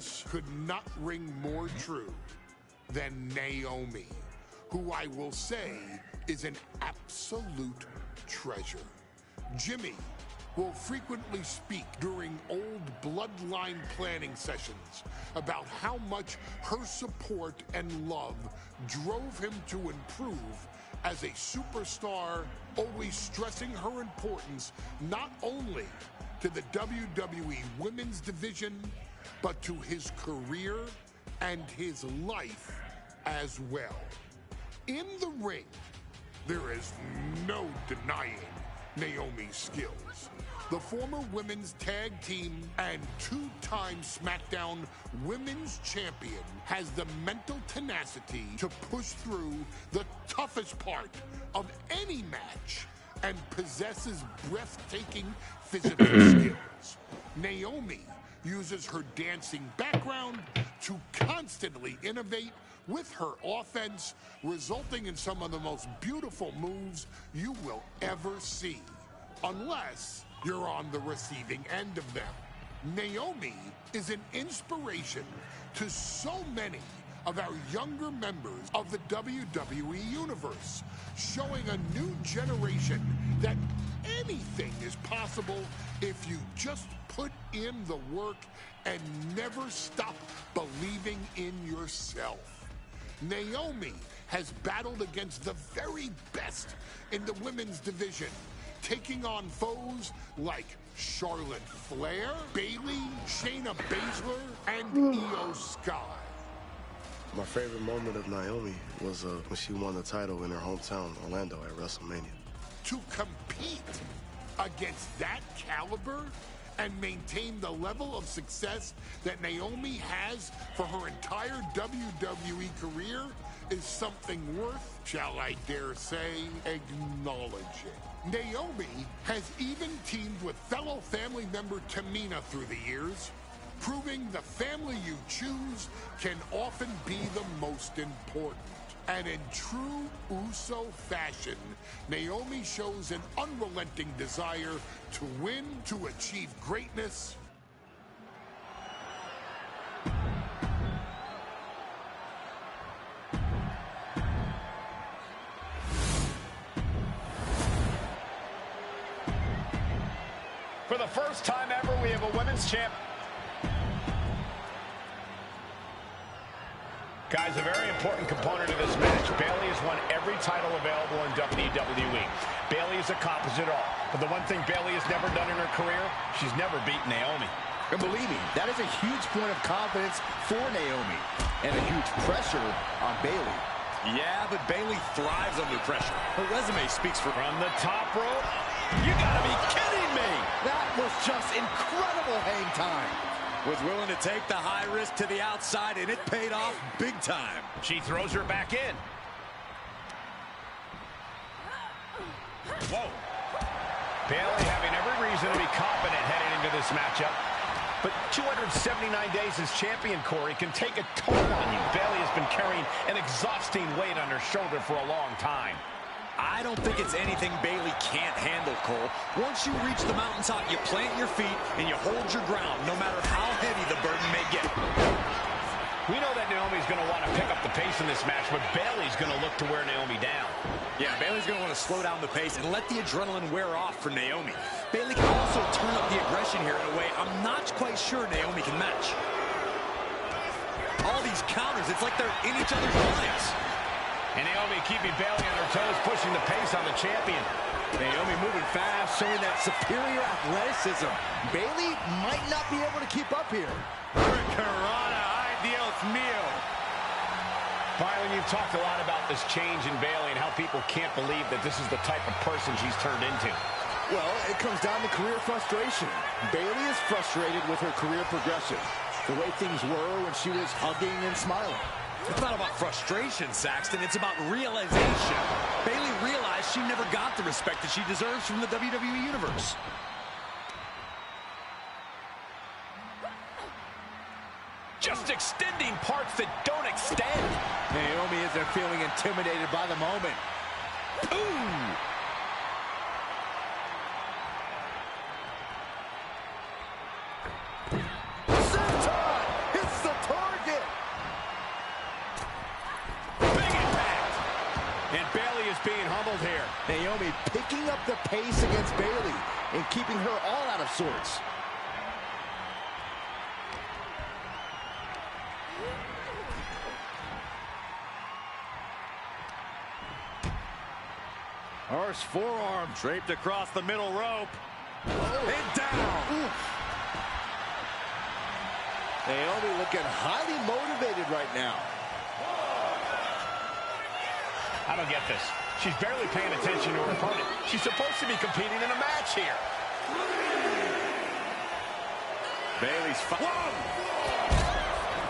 this could not ring more true than Naomi, who I will say is an absolute treasure. Jimmy will frequently speak during old bloodline planning sessions about how much her support and love drove him to improve as a superstar, always stressing her importance not only to the WWE Women's Division, but to his career and his life as well. In the ring, there is no denying Naomi's skills. The former women's tag team and two-time SmackDown Women's Champion has the mental tenacity to push through the toughest part of any match and possesses breathtaking physical skills. Naomi uses her dancing background to constantly innovate with her offense, resulting in some of the most beautiful moves you will ever see, unless you're on the receiving end of them. Naomi is an inspiration to so many of our younger members of the WWE Universe, showing a new generation that anything is possible if you just put in the work and never stop believing in yourself. Naomi has battled against the very best in the women's division, taking on foes like Charlotte Flair, Bayley, Shayna Baszler, and Io Sky. My favorite moment of Naomi was when she won the title in her hometown, Orlando, at WrestleMania. To compete against that caliber and maintain the level of success that Naomi has for her entire WWE career is something worth, shall I dare say, acknowledging. Naomi has even teamed with fellow family member Tamina through the years, proving the family you choose can often be the most important. And in true Uso fashion, Naomi shows an unrelenting desire to win, to achieve greatness. For the first time ever, we have a women's champ. Guys, a very important component of this match. Bayley has won every title available in WWE. Bayley has accomplished it all. But the one thing Bayley has never done in her career, she's never beaten Naomi. And believe me, that is a huge point of confidence for Naomi. And a huge pressure on Bayley. Yeah, but Bayley thrives under pressure. Her resume speaks for... From the top rope. You gotta be kidding me! That was just incredible hang time. Was willing to take the high risk to the outside, and it paid off big time. She throws her back in. Whoa. Bayley having every reason to be confident heading into this matchup. But 279 days as champion, Corey, can take a toll on you. Bayley has been carrying an exhausting weight on her shoulder for a long time. I don't think it's anything Bayley can't handle, Cole. Once you reach the mountaintop, you plant your feet and you hold your ground, no matter how heavy the burden may get. We know that Naomi's going to want to pick up the pace in this match, but Bayley's going to look to wear Naomi down. Yeah, Bayley's going to want to slow down the pace and let the adrenaline wear off for Naomi. Bayley can also turn up the aggression here in a way I'm not quite sure Naomi can match. All these counters, it's like they're in each other's lines. And Naomi keeping Bayley on her toes, pushing the pace on the champion. Naomi moving fast, showing that superior athleticism. Bayley might not be able to keep up here. Hurricanrana, ay Dios mío. Byron, you've talked a lot about this change in Bayley and how people can't believe that this is the type of person she's turned into. Well, it comes down to career frustration. Bayley is frustrated with her career progression. The way things were when she was hugging and smiling. It's not about frustration, Saxton. It's about realization. Bayley realized she never got the respect that she deserves from the WWE Universe. Just extending parts that don't extend. Naomi isn't feeling intimidated by the moment. Ooh! Senton! It's pace against Bayley and keeping her all out of sorts. Harsh forearm draped across the middle rope. And down. Oof. Naomi looking highly motivated right now. I don't get this. She's barely paying attention to her opponent. She's supposed to be competing in a match here. Bayley's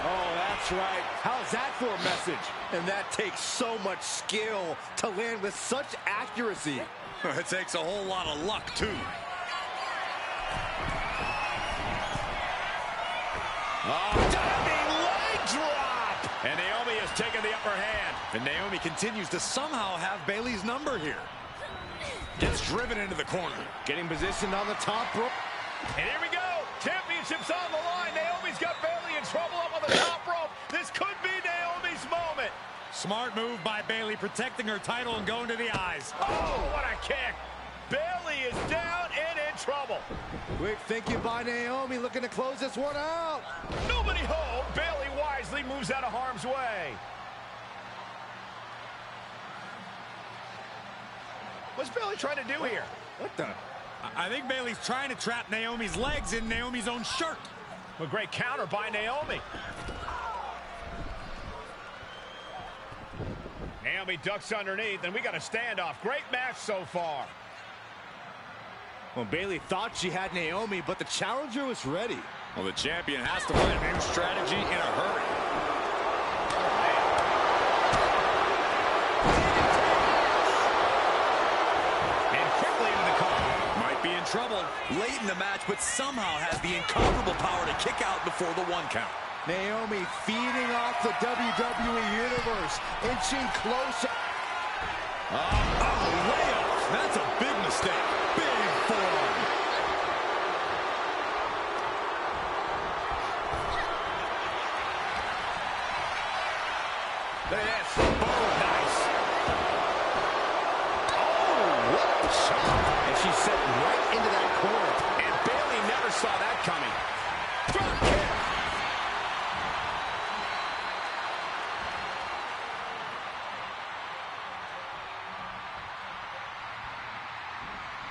Oh, that's right. How's that for a message? And that takes so much skill to land with such accuracy. It takes a whole lot of luck, too. Diving leg drop! And Naomi has taken the upper hand. And Naomi continues to somehow have Bayley's number here. Gets driven into the corner. Getting positioned on the top rope. And here we go. Championship's on the line. Naomi's got Bayley in trouble up on the top rope. This could be Naomi's moment. Smart move by Bayley, protecting her title and going to the eyes. Oh, what a kick. Bayley is down and in trouble. Quick thinking by Naomi, looking to close this one out. Nobody home. Bayley wisely moves out of harm's way. What's Bayley trying to do here? What the? I think Bayley's trying to trap Naomi's legs in Naomi's own shirt. A great counter by Naomi. Naomi ducks underneath, and we got a standoff. Great match so far. Well, Bayley thought she had Naomi, but the challenger was ready. Well, the champion has to find a new strategy in a hurry. And quickly into the corner. Might be in trouble late in the match, but somehow has the incomparable power to kick out before the 1 count. Naomi feeding off the WWE Universe, inching closer. Layup. That's a big mistake. Big forearm. Look at this. Oh, nice. Oh, what a shot. And she's set right into that corner. And Bayley never saw that coming. Front kick.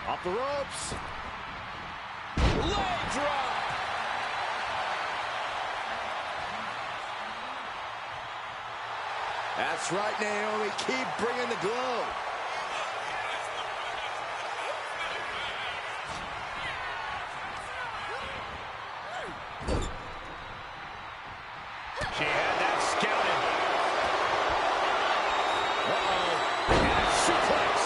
Off the ropes. Leg drop. That's right, Naomi. Keep bringing the glow. She had that scouted. Uh-oh. And a suplex.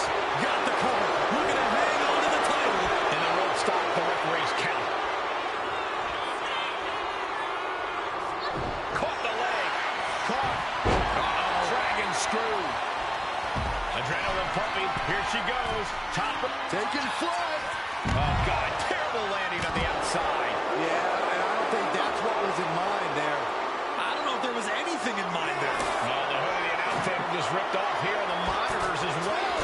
Got the cover. Looking to hang on to the title. And the rope stopped the referee's count. Caught the leg. Caught. Dragon screw. Adrenaline pumping. Here she goes. Top of... Taking flight. Oh, God. Terrible landing on the outside. Yeah, and I don't think that's what was in mind there. I don't know if there was anything in mind there. Well, the hood of the announce table just ripped off here on the monitors as well.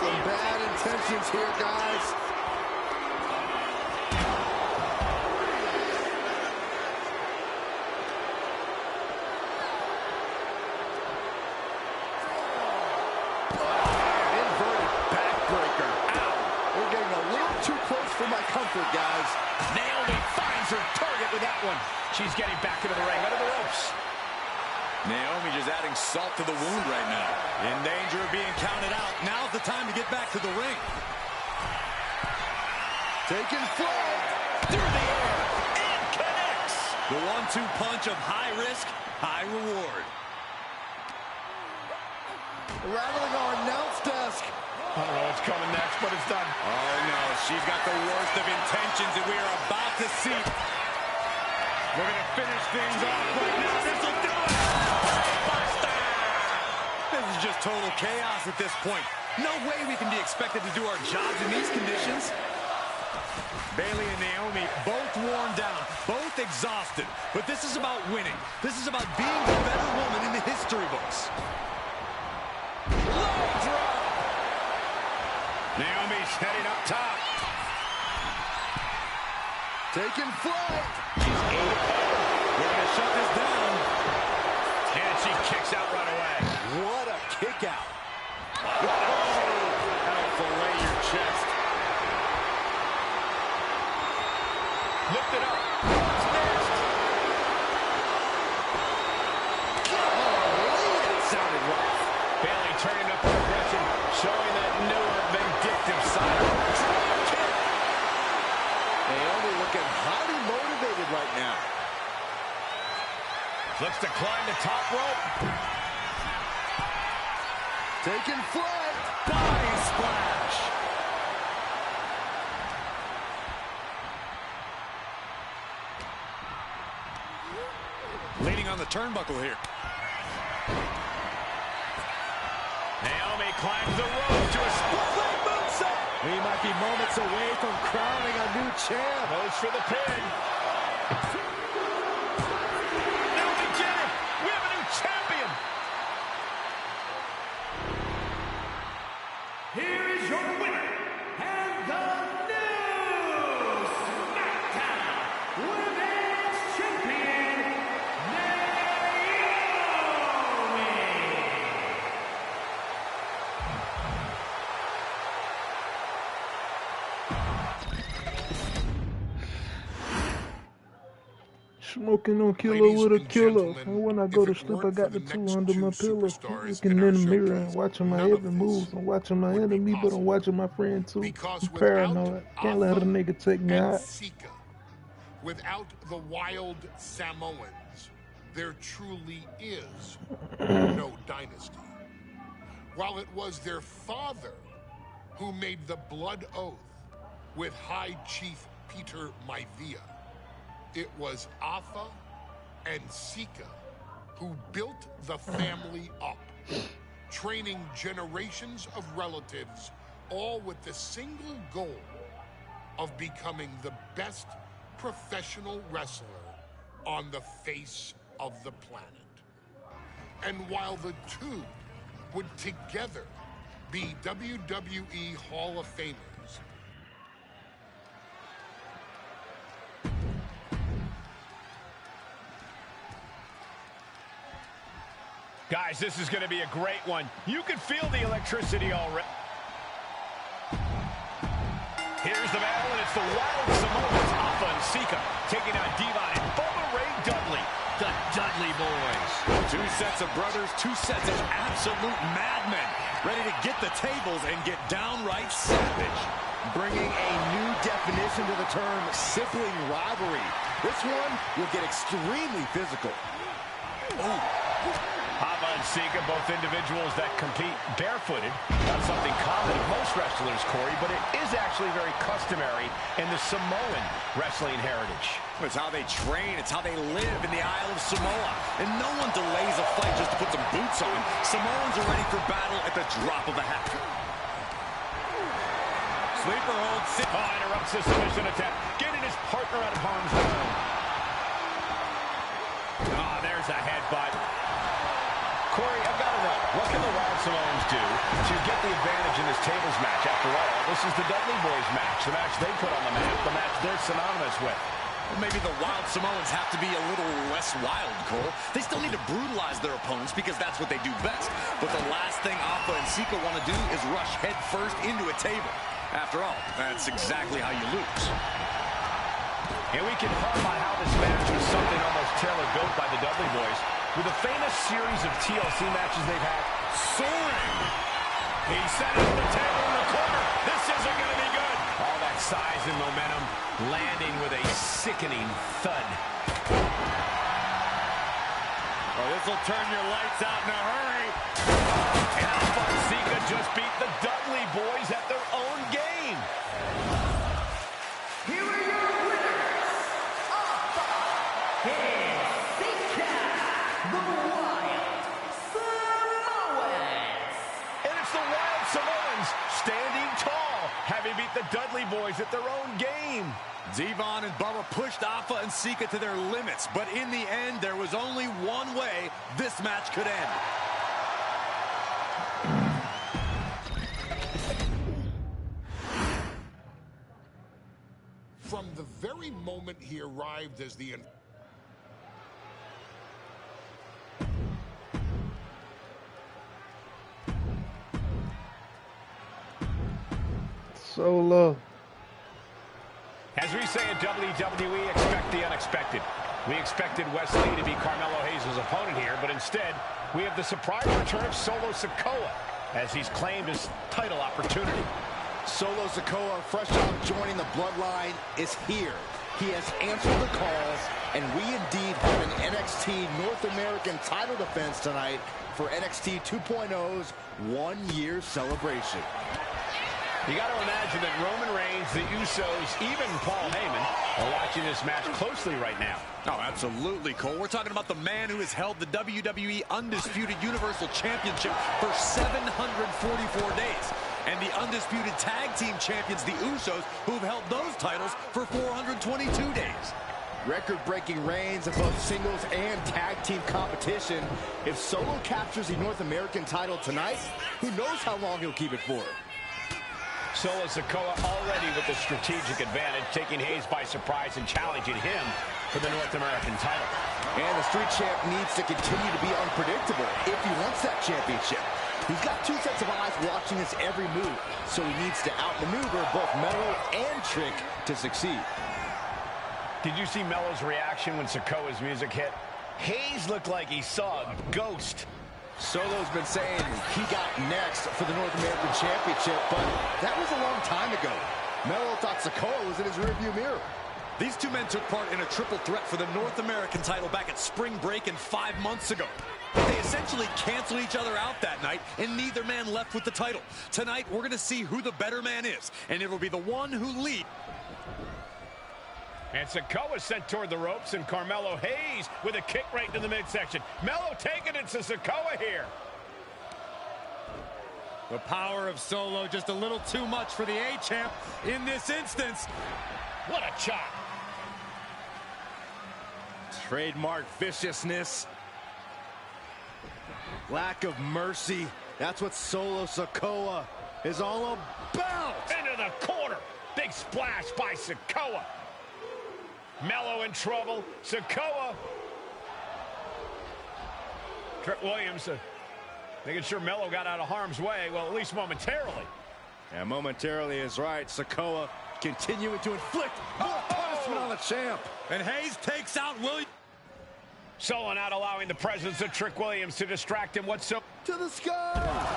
Some bad intentions here, guys. Inverted backbreaker. Ow. We're getting a little too close for my comfort, guys. Naomi finds her target with that one. She's getting back into the ring, under the ropes. Naomi just adding salt to the wound right now. In danger of being counted out. Now's the time to get back to the ring. Taking flight. Through the air. And connects. The 1-2 punch of high risk, high reward. Rattling our announce desk. I don't know what's coming next, but it's done. Oh, no. She's got the worst of intentions, and we are about to see. We're going to finish things off right now. This will do it. This is just total chaos at this point. No way we can be expected to do our jobs in these conditions. Bayley and Naomi both worn down, both exhausted. But this is about winning. This is about being the better woman in the history books. Low drop. Naomi's heading up top. Taking flight. She's 8. We're going to shut this down. And she kicks out right away. What a kick out. That'll fillet your chest. Lift it up. What's next? Golly, that sounded rough. Bayley turning up her aggression, showing that newer, vindictive side. Drop kick. Naomi looking highly motivated right now. Looks to climb the top rope. Taking flight. Body splash. Leaning on the turnbuckle here. Naomi climbs the rope to a split moonsault. We might be moments away from crowning a new champ. Goes for the pin. Now we get it. We have a new champion. Here is your winner, and the new SmackDown Women's Champion, Naomi. Smoking don't kill her Ladies with a and killer. gentlemen, And when I go if to it sleep, I weren't got for the the two next under my two pillow. superstars Looking in our in the mirror and showcase, watching my none of every this move. I'm watching my would be enemy, but possible. I'm watching my friend too. Because I'm without paranoid. Can't let a Alpha nigga take me and out. Sika, without the wild Samoans, there truly is no dynasty. While it was their father who made the blood oath with High Chief Peter Maivia, it was Alpha and Sika who built the family up, training generations of relatives, all with the single goal of becoming the best professional wrestler on the face of the planet. And while the two would together be WWE Hall of Famers, Guys, this is going to be a great one. You can feel the electricity already. Here's the battle, and it's the Wild Samoans, Alpha and Sika, taking on Devon and Bubba Ray Dudley, the Dudley Boys. Two sets of brothers, two sets of absolute madmen, ready to get the tables and get downright savage. Bringing a new definition to the term sibling rivalry. This one will get extremely physical. Alpha and Sika, both individuals that compete barefooted. Not something common to most wrestlers, Corey, but it is actually very customary in the Samoan wrestling heritage. It's how they train, it's how they live in the Isle of Samoa. And no one delays a fight just to put some boots on. Samoans are ready for battle at the drop of a hat. Sleeper hold. Interrupts the submission attempt, getting his partner out of harm's way. There's a headbutt. Corey, I've got to know, what can the Wild Samoans do to get the advantage in this tables match? After all, this is the Dudley Boys match, the match they put on the map, the match they're synonymous with. Well, maybe the Wild Samoans have to be a little less wild, Cole. They still need to brutalize their opponents because that's what they do best. But the last thing Alpha and Sika want to do is rush head first into a table. After all, that's exactly how you lose. And we can harp on how this match was something almost tailor-built by the Dudley Boys. With a famous series of TLC matches they've had, Soaring! he set up the table in the corner. This isn't going to be good. All that size and momentum landing with a sickening thud. Oh, this will turn your lights out in a hurry. And Alpha and Sika just beat the Dudley Boys at their own game. Here are your winners, Alpha and Sika, the Wild Samoans. And it's the Wild Samoans standing tall, having beat the Dudley Boys at their own game. Devon and Bubba pushed Alpha and Sika to their limits, but in the end, there was only one way this match could end. very moment he arrived as the... Solo. As we say in WWE, expect the unexpected. We expected Wesley to be Carmelo Hayes' opponent here, but instead, we have the surprise return of Solo Sikoa as he's claimed his title opportunity. Solo Sikoa, fresh off joining the bloodline, is here. He has answered the calls, and we indeed have an NXT North American title defense tonight for NXT 2.0's one-year celebration. You got to imagine that Roman Reigns, the Usos, even Paul Heyman are watching this match closely right now. Oh, absolutely, Cole. We're talking about the man who has held the WWE Undisputed Universal Championship for 744 days. And the Undisputed Tag Team Champions, the Usos, who have held those titles for 422 days. Record-breaking reigns of both singles and tag team competition. If Solo captures the North American title tonight, who knows how long he'll keep it for? Solo Sikoa already with the strategic advantage, taking Hayes by surprise and challenging him for the North American title. And the Street Champ needs to continue to be unpredictable if he wants that championship. He's got two sets of eyes watching his every move, so he needs to outmaneuver both Melo and Trick to succeed. Did you see Melo's reaction when Sikoa's music hit? Hayes looked like he saw a ghost. Solo's been saying he got next for the North American Championship, but that was a long time ago. Melo thought Sikoa was in his rearview mirror. These two men took part in a triple threat for the North American title back at spring break and 5 months ago. But they essentially canceled each other out that night, and neither man left with the title. Tonight, we're going to see who the better man is, and it will be the one who leads. And Sikoa sent toward the ropes, and Carmelo Hayes with a kick right to the midsection. Melo taking it to Sikoa here. The power of Solo just a little too much for the A-Champ in this instance. What a chop. Trademark viciousness. Lack of mercy. That's what Solo Sikoa is all about. Into the corner. Big splash by Sikoa. Melo in trouble. Sikoa. Trick Williams making sure Melo got out of harm's way. Well, at least momentarily. And momentarily is right. Sikoa continuing to inflict more punishment on the champ. And Hayes takes out Williams. Solo not allowing the presence of Trick Williams to distract him whatsoever. To the sky.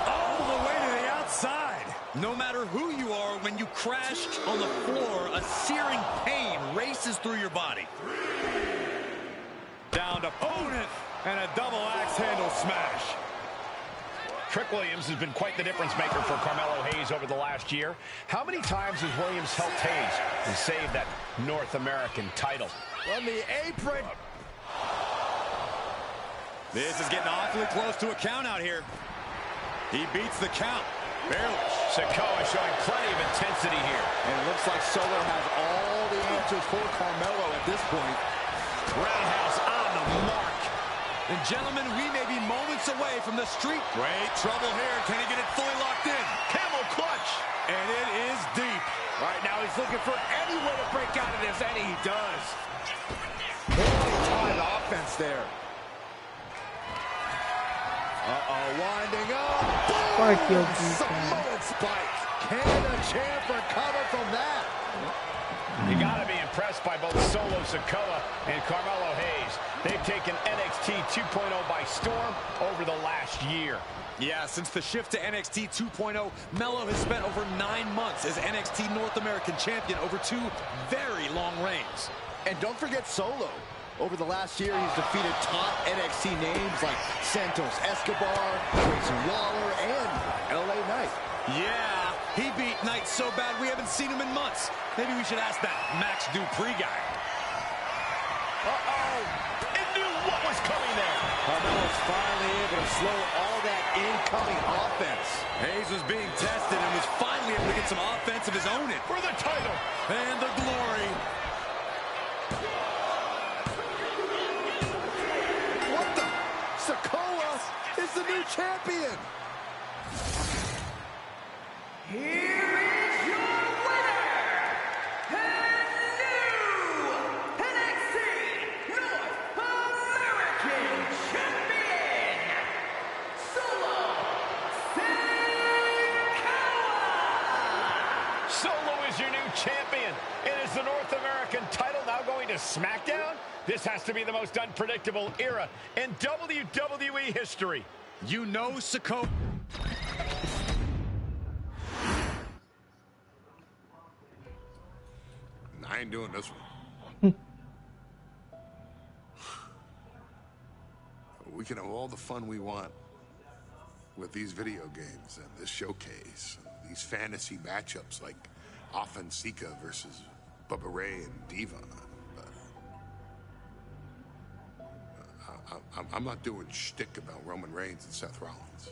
All the way to the outside. No matter who you are, when you crash on the floor, a searing pain races through your body. Down to opponent and a double axe handle smash. Trick Williams has been quite the difference maker for Carmelo Hayes over the last year. How many times has Williams helped Hayes and saved that North American title? On the apron. This is getting awfully close to a count out here. He beats the count. Barely. Sikoa showing plenty of intensity here. And it looks like Solo has all the answers for Carmelo at this point. Roundhouse on the mark. And gentlemen, we may be moments away from the street. Great trouble here. Can he get it fully locked in? Camel clutch. And it is deep. Right now he's looking for any way to break out of this, and he does. Timed offense there. Uh-oh, winding up. Spike your Samoan spike. Can the champ recover from that? You got to be impressed by both Solo Sikoa and Carmelo Hayes. They've taken NXT 2.0 by storm over the last year. Yeah, since the shift to NXT 2.0, Melo has spent over 9 months as NXT North American Champion over 2 very long reigns. And don't forget Solo. Over the last year, he's defeated top NXT names like Santos Escobar, Grayson Waller, and LA Knight. Yeah, he beat Knight so bad we haven't seen him in months. Maybe we should ask that Max Dupree guy. Uh-oh! It knew what was coming there. Carmelo's finally able to slow all that incoming offense. Hayes was being tested and was finally able to get some offense of his own in. For the title. And the glory. What the? Sikoa is the new champion. Here is your winner, and new SmackDown? This has to be the most unpredictable era in WWE history. You know, Sikoa. I ain't doing this one. We can have all the fun we want with these video games and this showcase, and these fantasy matchups like Offensica versus Bubba Ray and Diva. But I'm not doing shtick about Roman Reigns and Seth Rollins.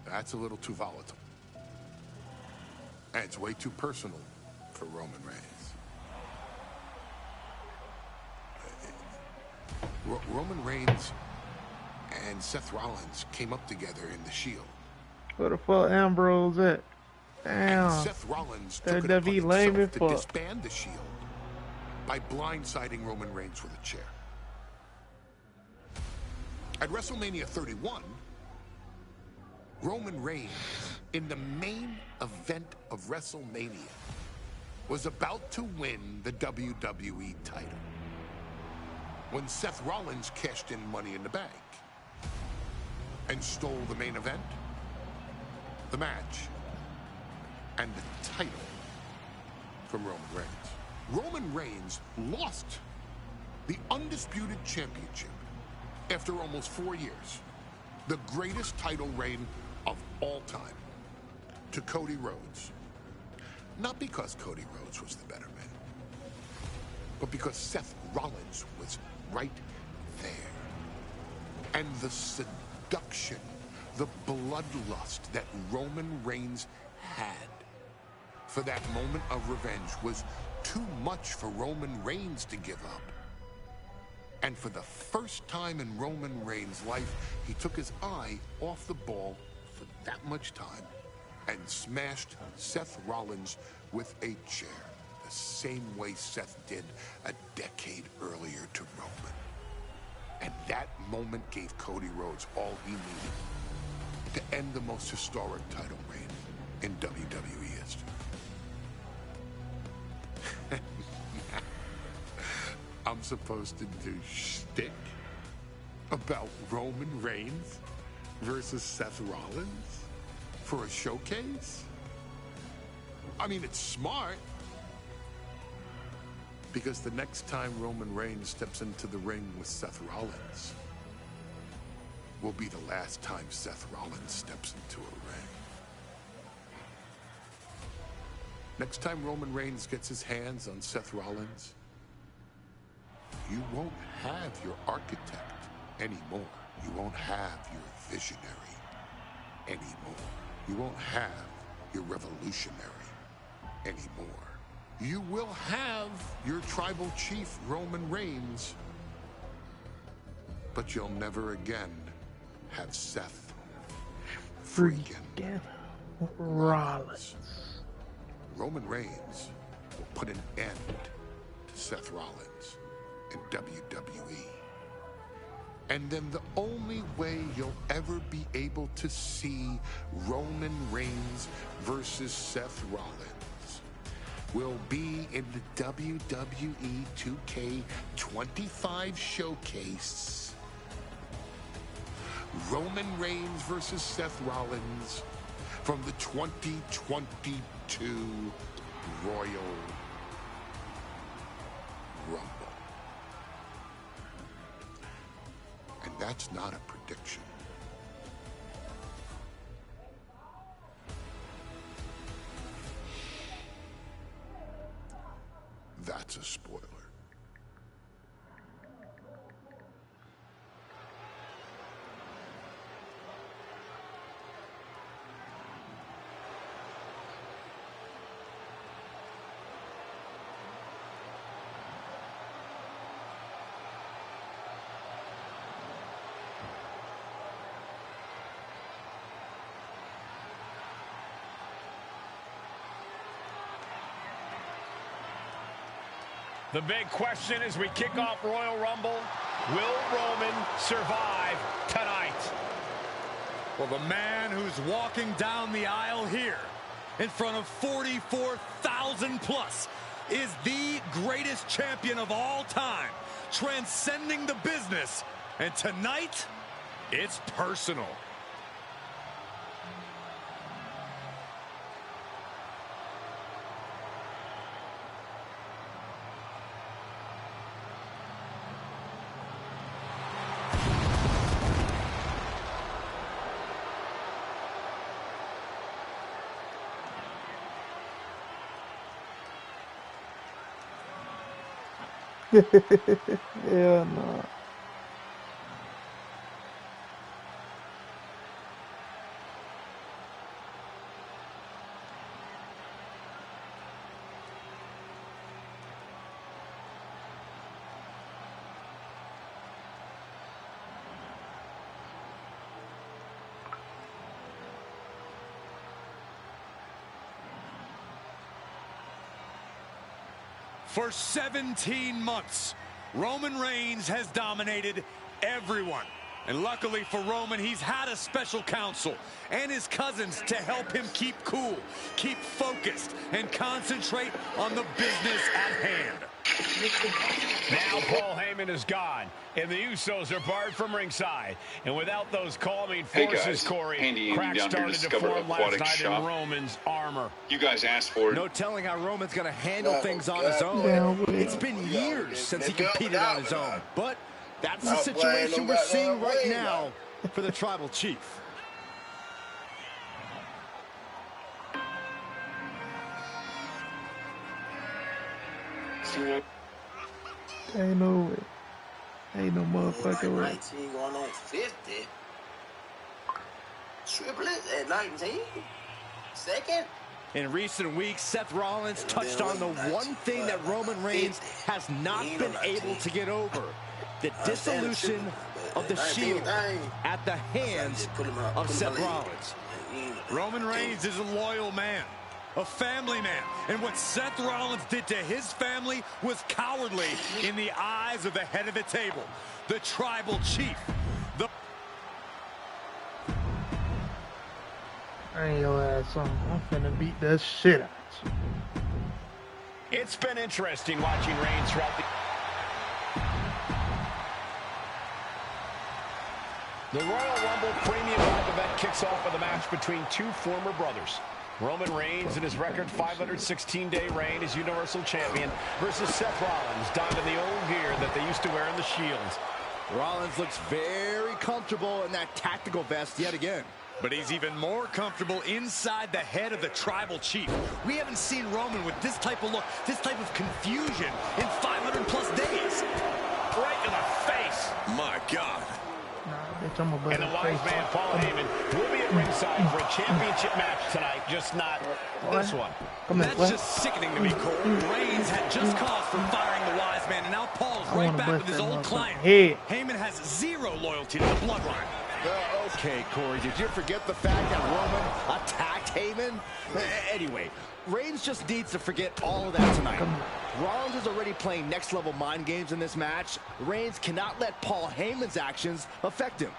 That's a little too volatile. And it's way too personal for Roman Reigns. Roman Reigns and Seth Rollins came up together in the Shield. Where the fuck Ambrose at? Damn. And Seth Rollins took it That upon be lame himself as to fuck. disband the Shield by blindsiding Roman Reigns with a chair. At WrestleMania 31, Roman Reigns, in the main event of WrestleMania, was about to win the WWE title when Seth Rollins cashed in Money in the Bank and stole the main event, the match, and the title from Roman Reigns. Roman Reigns lost the undisputed championship after almost 4 years, the greatest title reign of all time, to Cody Rhodes. Not because Cody Rhodes was the better man, but because Seth Rollins was right there. And the seduction, the bloodlust that Roman Reigns had for that moment of revenge was too much for Roman Reigns to give up. And for the first time in Roman Reigns' life, he took his eye off the ball for that much time and smashed Seth Rollins with a chair, the same way Seth did a decade earlier to Roman. And that moment gave Cody Rhodes all he needed to end the most historic title reign in WWE history. I'm supposed to do shtick about Roman Reigns versus Seth Rollins for a showcase? I mean, it's smart, because the next time Roman Reigns steps into the ring with Seth Rollins will be the last time Seth Rollins steps into a ring. Next time Roman Reigns gets his hands on Seth Rollins, you won't have your architect anymore. You won't have your visionary anymore. You won't have your revolutionary anymore. You will have your tribal chief, Roman Reigns, but you'll never again have Seth freaking Rollins. Roman Reigns will put an end to Seth Rollins in WWE. And then the only way you'll ever be able to see Roman Reigns versus Seth Rollins will be in the WWE 2K25 showcase. Roman Reigns versus Seth Rollins from the 2022 Royal Rumble. And that's not a prediction. That's a spoiler. The big question as we kick off Royal Rumble, will Roman survive tonight? Well, the man who's walking down the aisle here in front of 44,000 plus is the greatest champion of all time, transcending the business. And tonight, it's personal. Hell no. For 17 months, Roman Reigns has dominated everyone. And luckily for Roman, he's had a special counsel and his cousins to help him keep cool, keep focused, and concentrate on the business at hand. Now Paul Heyman is gone, and the Usos are barred from ringside. And without those calming forces, Corey, cracks started to form last night in Roman's armor. You guys asked for it. No telling how Roman's going to handle things on his own. Yeah, It's been years since he competed on his own. But that's the situation we're seeing right now for the Tribal Chief. Ain't no way. Ain't no motherfucking way. 19 going on 50. Triplets at 19. Second. In recent weeks, Seth Rollins touched on the one thing that Roman Reigns has not been able to get over: the dissolution of the Shield at the hands of Seth Rollins. Roman Reigns is a loyal man, a family man, and what Seth Rollins did to his family was cowardly in the eyes of the head of the table, the Tribal Chief. I ain't your ass on. I'm finna beat the shit out you. It's been interesting watching Reigns throughout the Royal Rumble Premium Live event kicks off with a match between two former brothers. Roman Reigns in his record 516-day reign as Universal Champion versus Seth Rollins, donned in the old gear that they used to wear in the Shields. Rollins looks very comfortable in that tactical vest yet again. But he's even more comfortable inside the head of the Tribal Chief. We haven't seen Roman with this type of look, this type of confusion in 500+ days. Right in the face. My God. Nah, bitch, I'm a And the wise man, Paul Heyman, will be at ringside for a championship match tonight, just not this one. Come here, That's just sickening to me, Cole. Reigns had just cause for firing the wise man, and now Paul's right back with his old client. Heyman has zero loyalty to the bloodline. Okay, Corey, did you forget the fact that Roman attacked Heyman? Anyway, Reigns just needs to forget all of that tonight. Rollins is already playing next-level mind games in this match. Reigns cannot let Paul Heyman's actions affect him.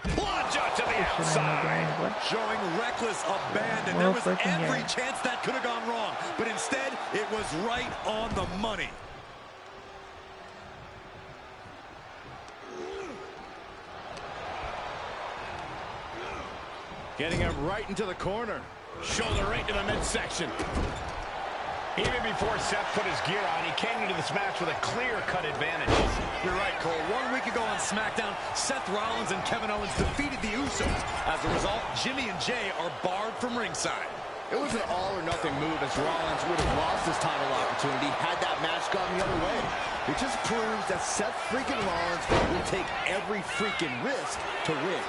Plunge out to the outside. Showing reckless abandon. There was every chance that could have gone wrong, but instead, it was right on the money. Getting him right into the corner. Shoulder right to the midsection. Even before Seth put his gear on, he came into this match with a clear-cut advantage. You're right, Cole. 1 week ago on SmackDown, Seth Rollins and Kevin Owens defeated the Usos. As a result, Jimmy and Jay are barred from ringside. It was an all-or-nothing move, as Rollins would have lost his title opportunity had that match gone the other way. It just proves that Seth freaking Rollins will take every freaking risk to win.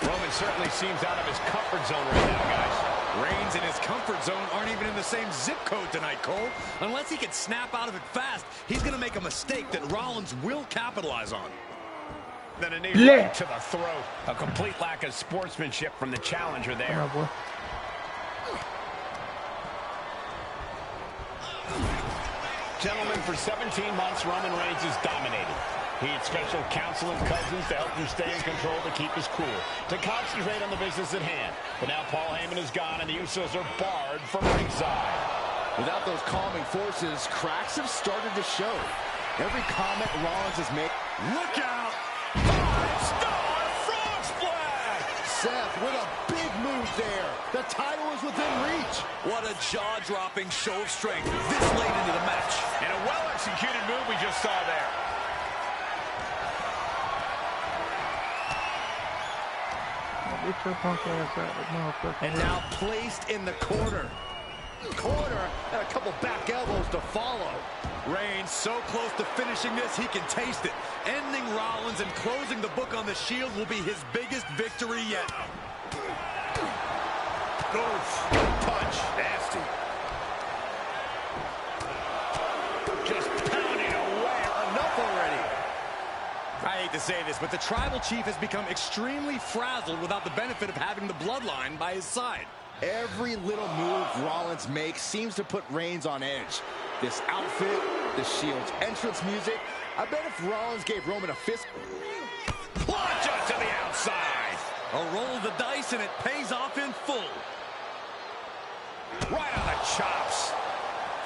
Roman certainly seems out of his comfort zone right now, guys. Reigns and his comfort zone aren't even in the same zip code tonight, Cole. Unless he can snap out of it fast, he's going to make a mistake that Rollins will capitalize on. Then a knee right to the throat. A complete lack of sportsmanship from the challenger there. Come on, boy. Gentlemen, for 17 months, Roman Reigns has dominated. He had special counsel and cousins to help him stay in control, to keep his cool, to concentrate on the business at hand. But now Paul Heyman is gone, and the Usos are barred from ringside. Without those calming forces, cracks have started to show. Every comment Rollins has made. Look out! 5-star frog splash! Seth with a big move there. The title is within reach. What a jaw-dropping show of strength this late into the match. And a well-executed move we just saw there. Get your punk ass out, motherfucker. And now placed in the corner. And a couple back elbows to follow. Reigns so close to finishing this, he can taste it. Ending Rollins and closing the book on the Shield will be his biggest victory yet. Oof. Good punch. Nasty. Just pounding away. Enough already. I hate to say this, but the Tribal Chief has become extremely frazzled without the benefit of having the bloodline by his side. Every little move Rollins makes seems to put Reigns on edge. This outfit, the Shield's entrance music. I bet if Rollins gave Roman a fist... Punch to the outside. A roll of the dice, and it pays off in full. Right on the chops.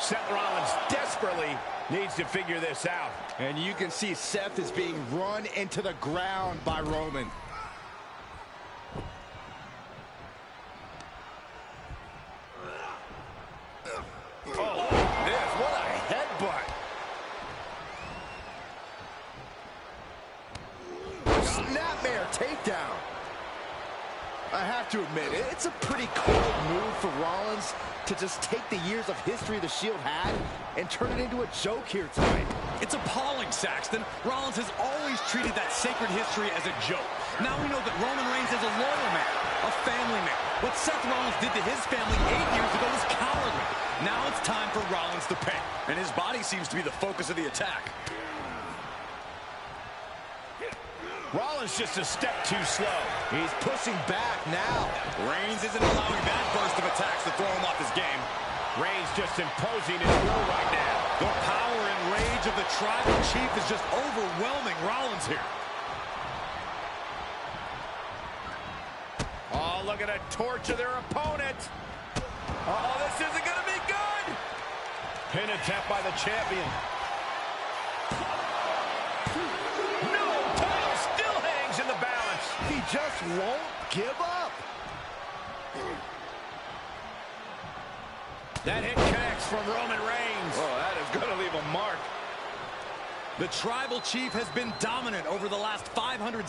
Seth Rollins desperately needs to figure this out. And you can see Seth is being run into the ground by Roman. What a headbutt. Snapmare takedown. I have to admit, it's a pretty cold move for Rollins to just take the years of history the Shield had and turn it into a joke here tonight. It's appalling, Saxton. Rollins has always treated that sacred history as a joke. Now we know that Roman Reigns is a loyal man, a family man. What Seth Rollins did to his family 8 years ago was cowardly. Now it's time for Rollins to pay. And his body seems to be the focus of the attack. Rollins just a step too slow. He's pushing back now. Reigns isn't allowing that burst of attacks to throw him off his game. Reigns just imposing his will right now. The power and rage of the Tribal Chief is just overwhelming Rollins here. Oh, look at a torch of their opponent. Oh, this isn't going to be good. Pin attempt by the champion. No, title still hangs in the balance. He just won't give up. That hit connects from Roman Reigns. Oh, that is going to leave a mark. The Tribal Chief has been dominant over the last 516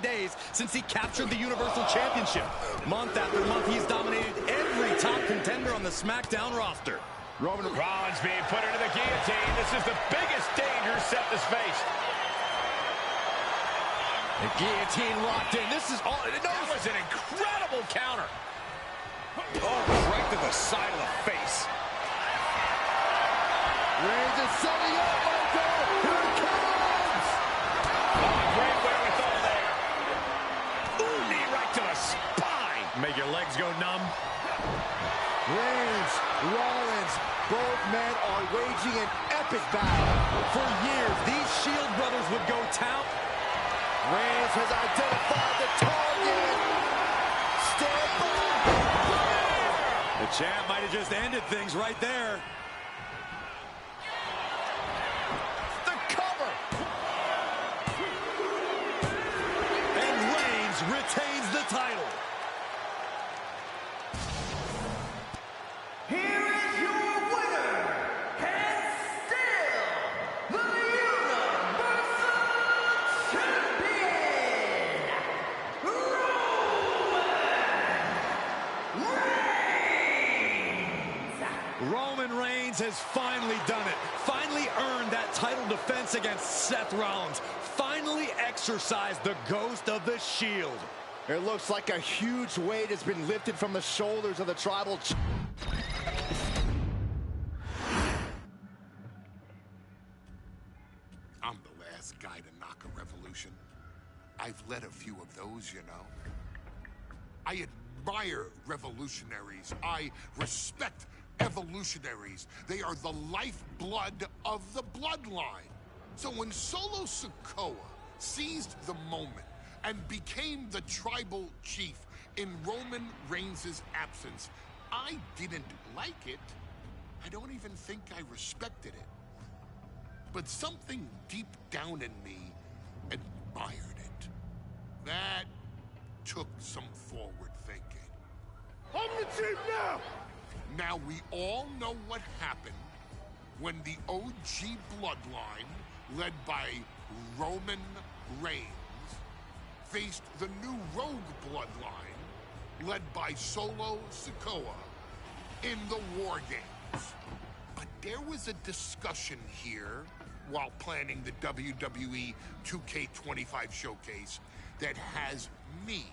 days since he captured the Universal Championship. Month after month, he's dominated every top contender on the SmackDown roster. Rollins being put into the guillotine. This is the biggest danger Seth has faced. The guillotine locked in. This is all... That was an incredible counter. Oh, right to the side of the face. Reigns is setting up, Michael. Here it comes. Oh, great wherewithal there. Ooh, knee right to the spine. Make your legs go numb. Reigns, Rollins, both men are waging an epic battle. For years, these Shield brothers would go town. Reigns has identified the target. Stand by. The champ might have just ended things right there. The cover. And Reigns retains the title. Here is your winner, and still the Universal Champion, Roman Reigns has finally done it. Finally earned that title defense against Seth Rollins. Finally exercised the ghost of the Shield. It looks like a huge weight has been lifted from the shoulders of the Tribal Chief. I'm the last guy to knock a revolution. I've led a few of those, you know. I admire revolutionaries. I respect evolutionaries. They are the lifeblood of the bloodline. So when Solo Sikoa seized the moment and became the Tribal Chief in Roman Reigns' absence, I didn't like it, I don't even think I respected it. But something deep down in me admired it. That took some forward thinking. I'm the chief now! Now we all know what happened when the OG bloodline, led by Roman Reigns, faced the new Rogue bloodline, led by Solo Sikoa, in the War Games. But there was a discussion here while planning the WWE 2K25 showcase that has me,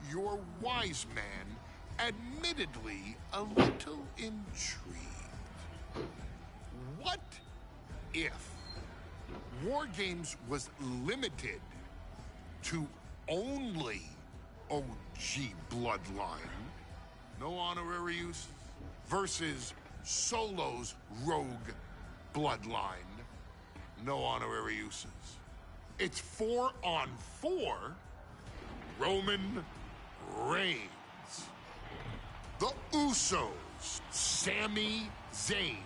your wise man, admittedly a little intrigued. What if War Games was limited to only OG bloodline, no honorary uses, versus Solo's Rogue bloodline, no honorary uses? It's 4-on-4 Roman Reigns. The Usos, Sami Zayn,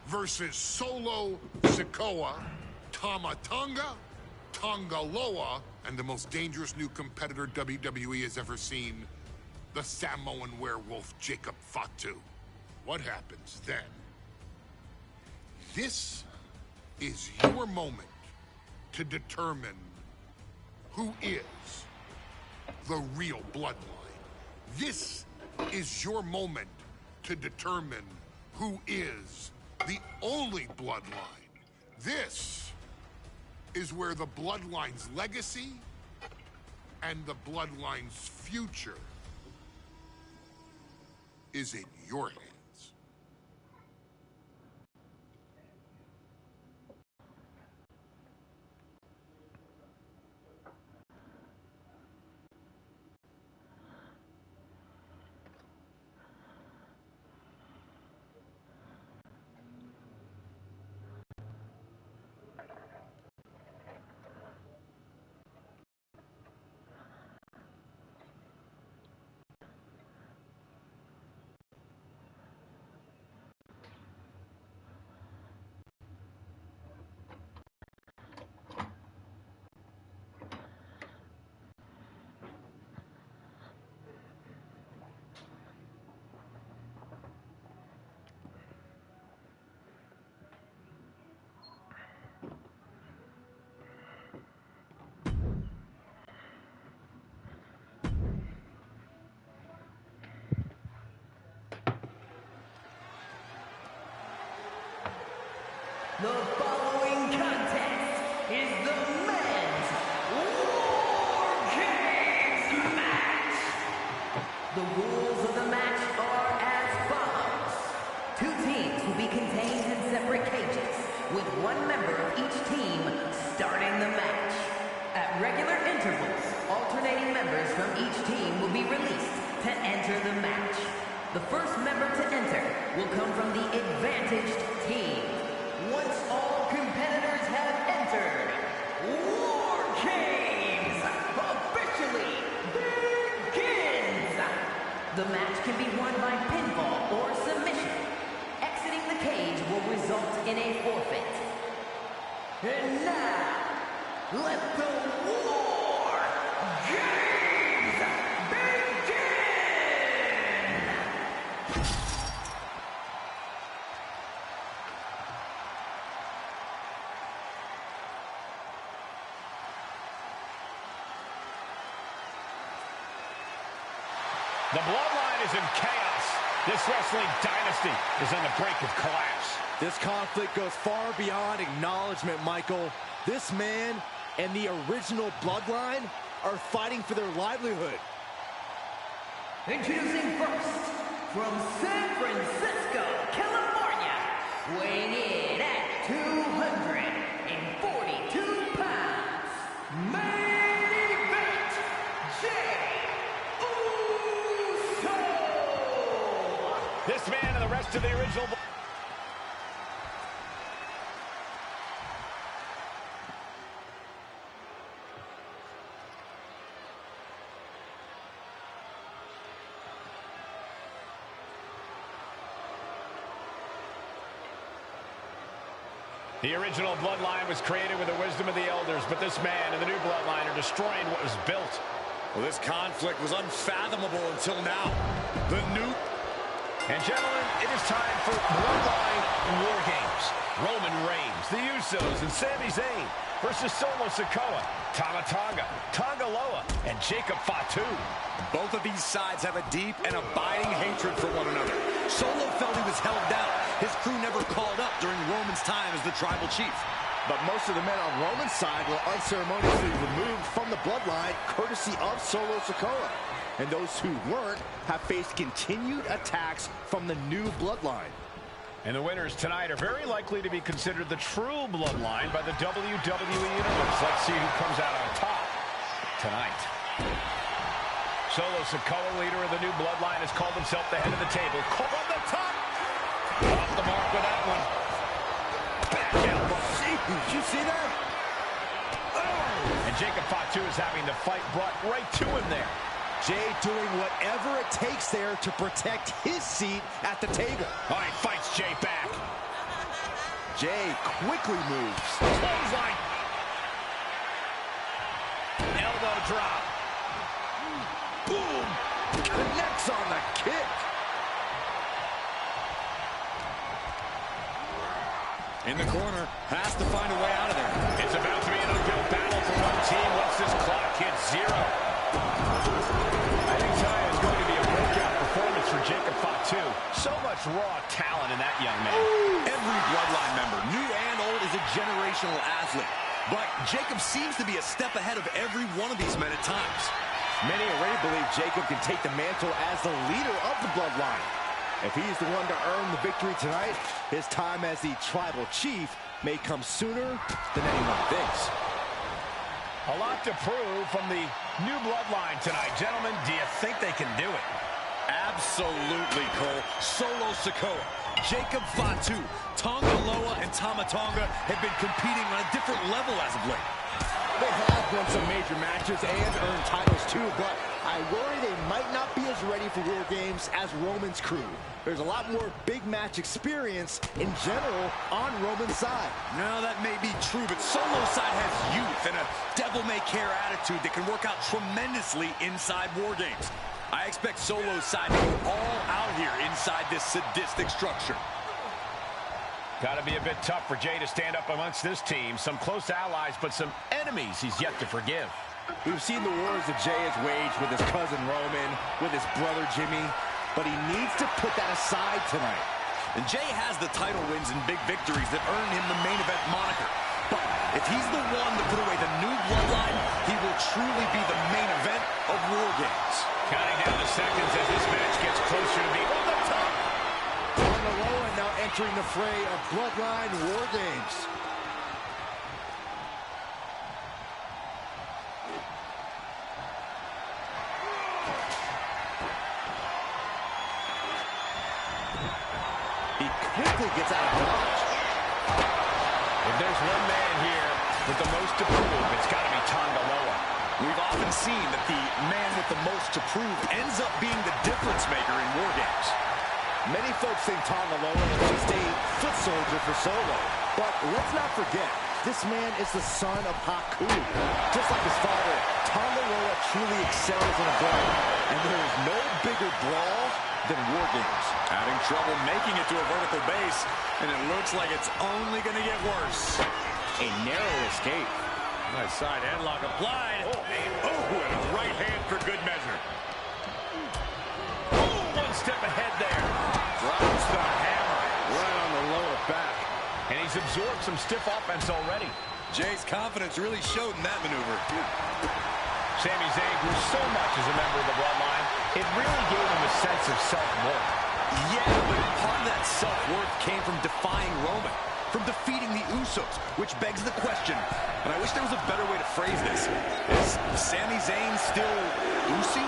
versus Solo Sikoa, Tama Tonga, Tonga Loa, and the most dangerous new competitor WWE has ever seen, the Samoan werewolf Jacob Fatu. What happens then? This is your moment to determine who is the real bloodline. This is your moment to determine who is the only bloodline. This is where the bloodline's legacy and the bloodline's future is in your hands. The following contest is the men's War Games match. The rules of the match are as follows. 2 teams will be contained in separate cages, with 1 member of each team starting the match. At regular intervals, alternating members from each team will be released to enter the match. The first member to enter will come from the advantaged team. Once all competitors have entered, War Games officially begins! The match can be won by pinfall or submission. Exiting the cage will result in a forfeit. And now, let the War Games begin! The bloodline is in chaos. This wrestling dynasty is on the brink of collapse. This conflict goes far beyond acknowledgement, Michael. This man and the original bloodline are fighting for their livelihood. Introducing first, from San Francisco, California, weighing in at 242 pounds, main event, Jay Uso! This man and the rest of the original... The original bloodline was created with the wisdom of the elders, but this man and the new bloodline are destroying what was built. Well, this conflict was unfathomable until now. The new... And gentlemen, it is time for Bloodline War Games. Roman Reigns, the Usos, and Sami Zayn versus Solo Sikoa, Tama Tonga, Tonga Loa, and Jacob Fatu. Both of these sides have a deep and abiding hatred for one another. Solo felt he was held down. His crew never called up during Roman's time as the tribal chief. But most of the men on Roman's side were unceremoniously removed from the bloodline, courtesy of Solo Sikoa. And those who weren't have faced continued attacks from the new bloodline. And the winners tonight are very likely to be considered the true bloodline by the WWE Universe. Let's see who comes out on top tonight. Solo Sikoa, leader of the new bloodline, has called himself the head of the table. Call on the top. Off the mark with that one. Back elbow. Did you see that? Oh! And Jacob Fatu is having the fight brought right to him there. Jay doing whatever it takes there to protect his seat at the table. Oh, he fights Jay back. Jay quickly moves. Clothesline. Elbow drop. Boom! Connects on the kick. In the corner, has to find a way out of there. It's about to be an uphill battle for one team once this clock hits 0. I think tonight is going to be a breakout performance for Jacob Fatu. So much raw talent in that young man. Every bloodline member, new and old, is a generational athlete. But Jacob seems to be a step ahead of every one of these men at times. Many already believe Jacob can take the mantle as the leader of the bloodline. If he's the one to earn the victory tonight, his time as the tribal chief may come sooner than anyone thinks. A lot to prove from the new bloodline tonight. Gentlemen, do you think they can do it? Absolutely, Cole. Solo Sikoa, Jacob Fatu, Tonga Loa, and Tama Tonga have been competing on a different level as of late. They have won some major matches and earned titles too, but I worry they might not be as ready for War Games as Roman's crew. There's a lot more big match experience in general on Roman's side. No, that may be true, but Solo's side has youth and a devil-may-care attitude that can work out tremendously inside War Games. I expect Solo's side to go all out here inside this sadistic structure. Got to be a bit tough for Jay to stand up amongst this team. Some close allies, but some enemies he's yet to forgive. We've seen the wars that Jay has waged with his cousin Roman, with his brother Jimmy, but he needs to put that aside tonight. And Jay has the title wins and big victories that earn him the main event moniker. But if he's the one to put away the new bloodline, he will truly be the main event of War Games. Counting down the seconds as this match gets closer to the on the top. Tonga Loa now entering the fray of Bloodline War Games. He quickly gets out of dodge. If there's one man here with the most to prove, it's got to be Tonga Loa. We've often seen that the man with the most to prove ends up being the difference maker in War Games. Many folks think Tonga Loa is just a foot soldier for Solo. But let's not forget, this man is the son of Haku. Just like his father, Tonga Loa truly excels in a brawl. And there is no bigger brawl than War Games. Having trouble making it to a vertical base, and it looks like it's only going to get worse. A narrow escape. Nice side headlock applied. Oh, and a right hand for good measure. Oh, one step ahead there. Drops the hammer. Right on the lower back. And he's absorbed some stiff offense already. Jay's confidence really showed in that maneuver. Sami Zayn grew so much as a member of the Bloodline, it really gave him a sense of self-worth. Yeah, but part of that self-worth came from defying Roman, from defeating the Usos, which begs the question, and I wish there was a better way to phrase this. Is Sami Zayn still Usi?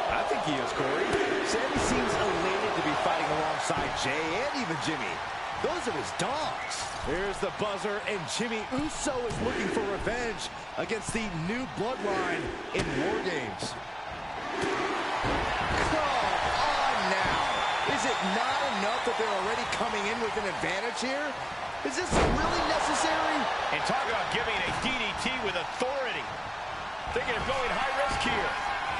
I think he is, Corey. Sami seems elated to be fighting alongside Jay and even Jimmy. Those are his dogs. Here's the buzzer, and Jimmy Uso is looking for revenge against the new bloodline in War Games. Come on now. Is it not enough that they're already coming in with an advantage here? Is this really necessary? And talk about giving a DDT with authority. Thinking of going high risk here.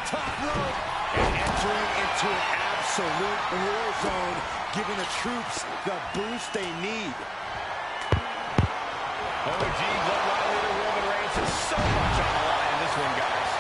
Top rope. And entering into an absolute war zone, giving the troops the boost they need. OG Bloodline leader Roman Reigns has so much on the line in this one, guys.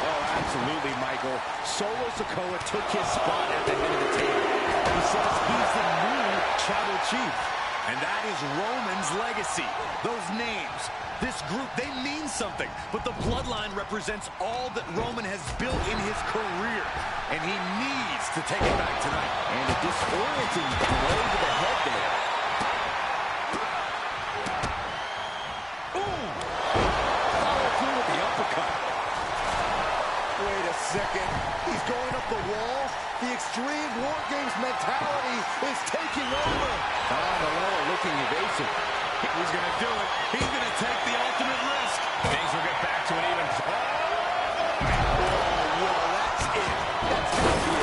Oh, absolutely, Michael. Solo Sikoa took his spot at the head of the table. He says he's the new tribal chief. And that is Roman's legacy. Those names, this group, they mean something. But the bloodline represents all that Roman has built in his career. And he needs to take it back tonight. And a disorienting blow to the head there. Boom! Follow through with the uppercut. Wait a second. He's going up the wall. The Extreme War Games mentality is taking over. Lower looking evasive. He's going to do it. He's going to take the ultimate risk. Things will get back to an even. Well, that's it. That's going to be a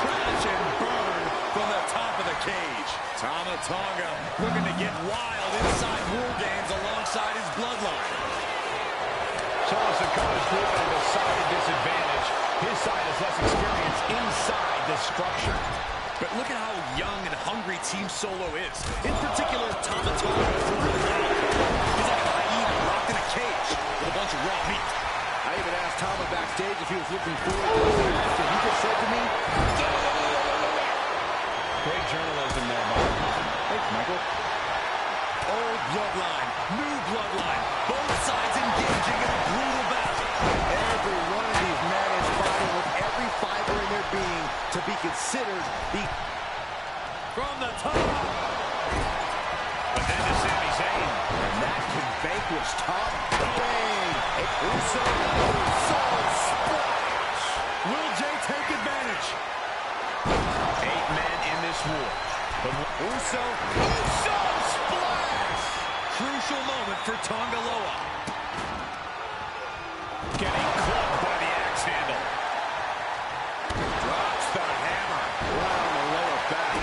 crash and burn from the top of the cage. Tama Tonga looking to get wild inside War Games alongside his bloodline. Solo Sikoa's group at a decided disadvantage. His side has less experience inside this structure. But look at how young and hungry Team Solo is. In particular, Tama Tonga is really loud. He's like a hyena locked in a cage with a bunch of raw meat. I even asked Tama backstage if he was looking forward to this match, and he just said to me, great journalism there, Bob. thanks, Michael. Old bloodline, new bloodline, both sides engaging in a brutal battle. Every one of these men is fighting with every fiber in their being to be considered the... From the top. But then to Sami Zayn. And that can vanquish Top. Bang! Uso splash! Will Jay take advantage? 8 men in this war. But Uso splash! Crucial moment for Tonga Loa. getting clubbed by the axe handle. Drops the hammer. Right on the lower back.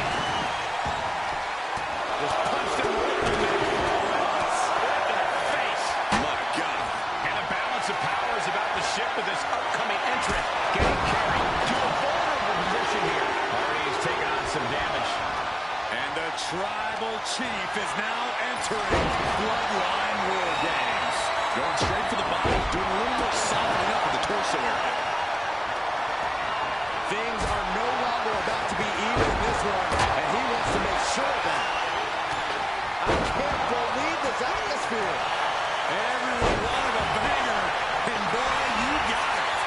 Just punched him right in the face. My God. And the balance of power is about to shift with this upcoming entrant getting carried to a vulnerable position here. Already he's taken on some damage. And the Tribal Chief is now entering Bloodline War Games. Going straight for the body, doing a little more softening up of the torso area. Things are no longer about to be even in this one, and he wants to make sure of that. I can't believe this atmosphere. Everyone wanted a banger, and boy, you got it.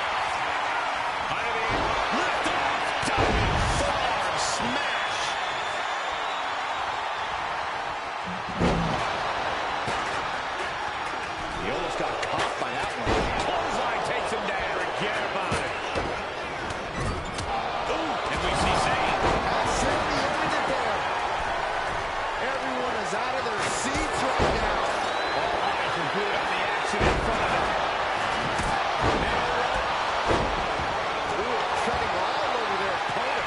Lift off, diving forearm smash. He almost got caught by that one. Clothesline takes him down. Forget about it. And we see Zayn. Safety ended there. Everyone is out of their seats right now. All eyes are glued on the action in front of them. Treading all over their opponent.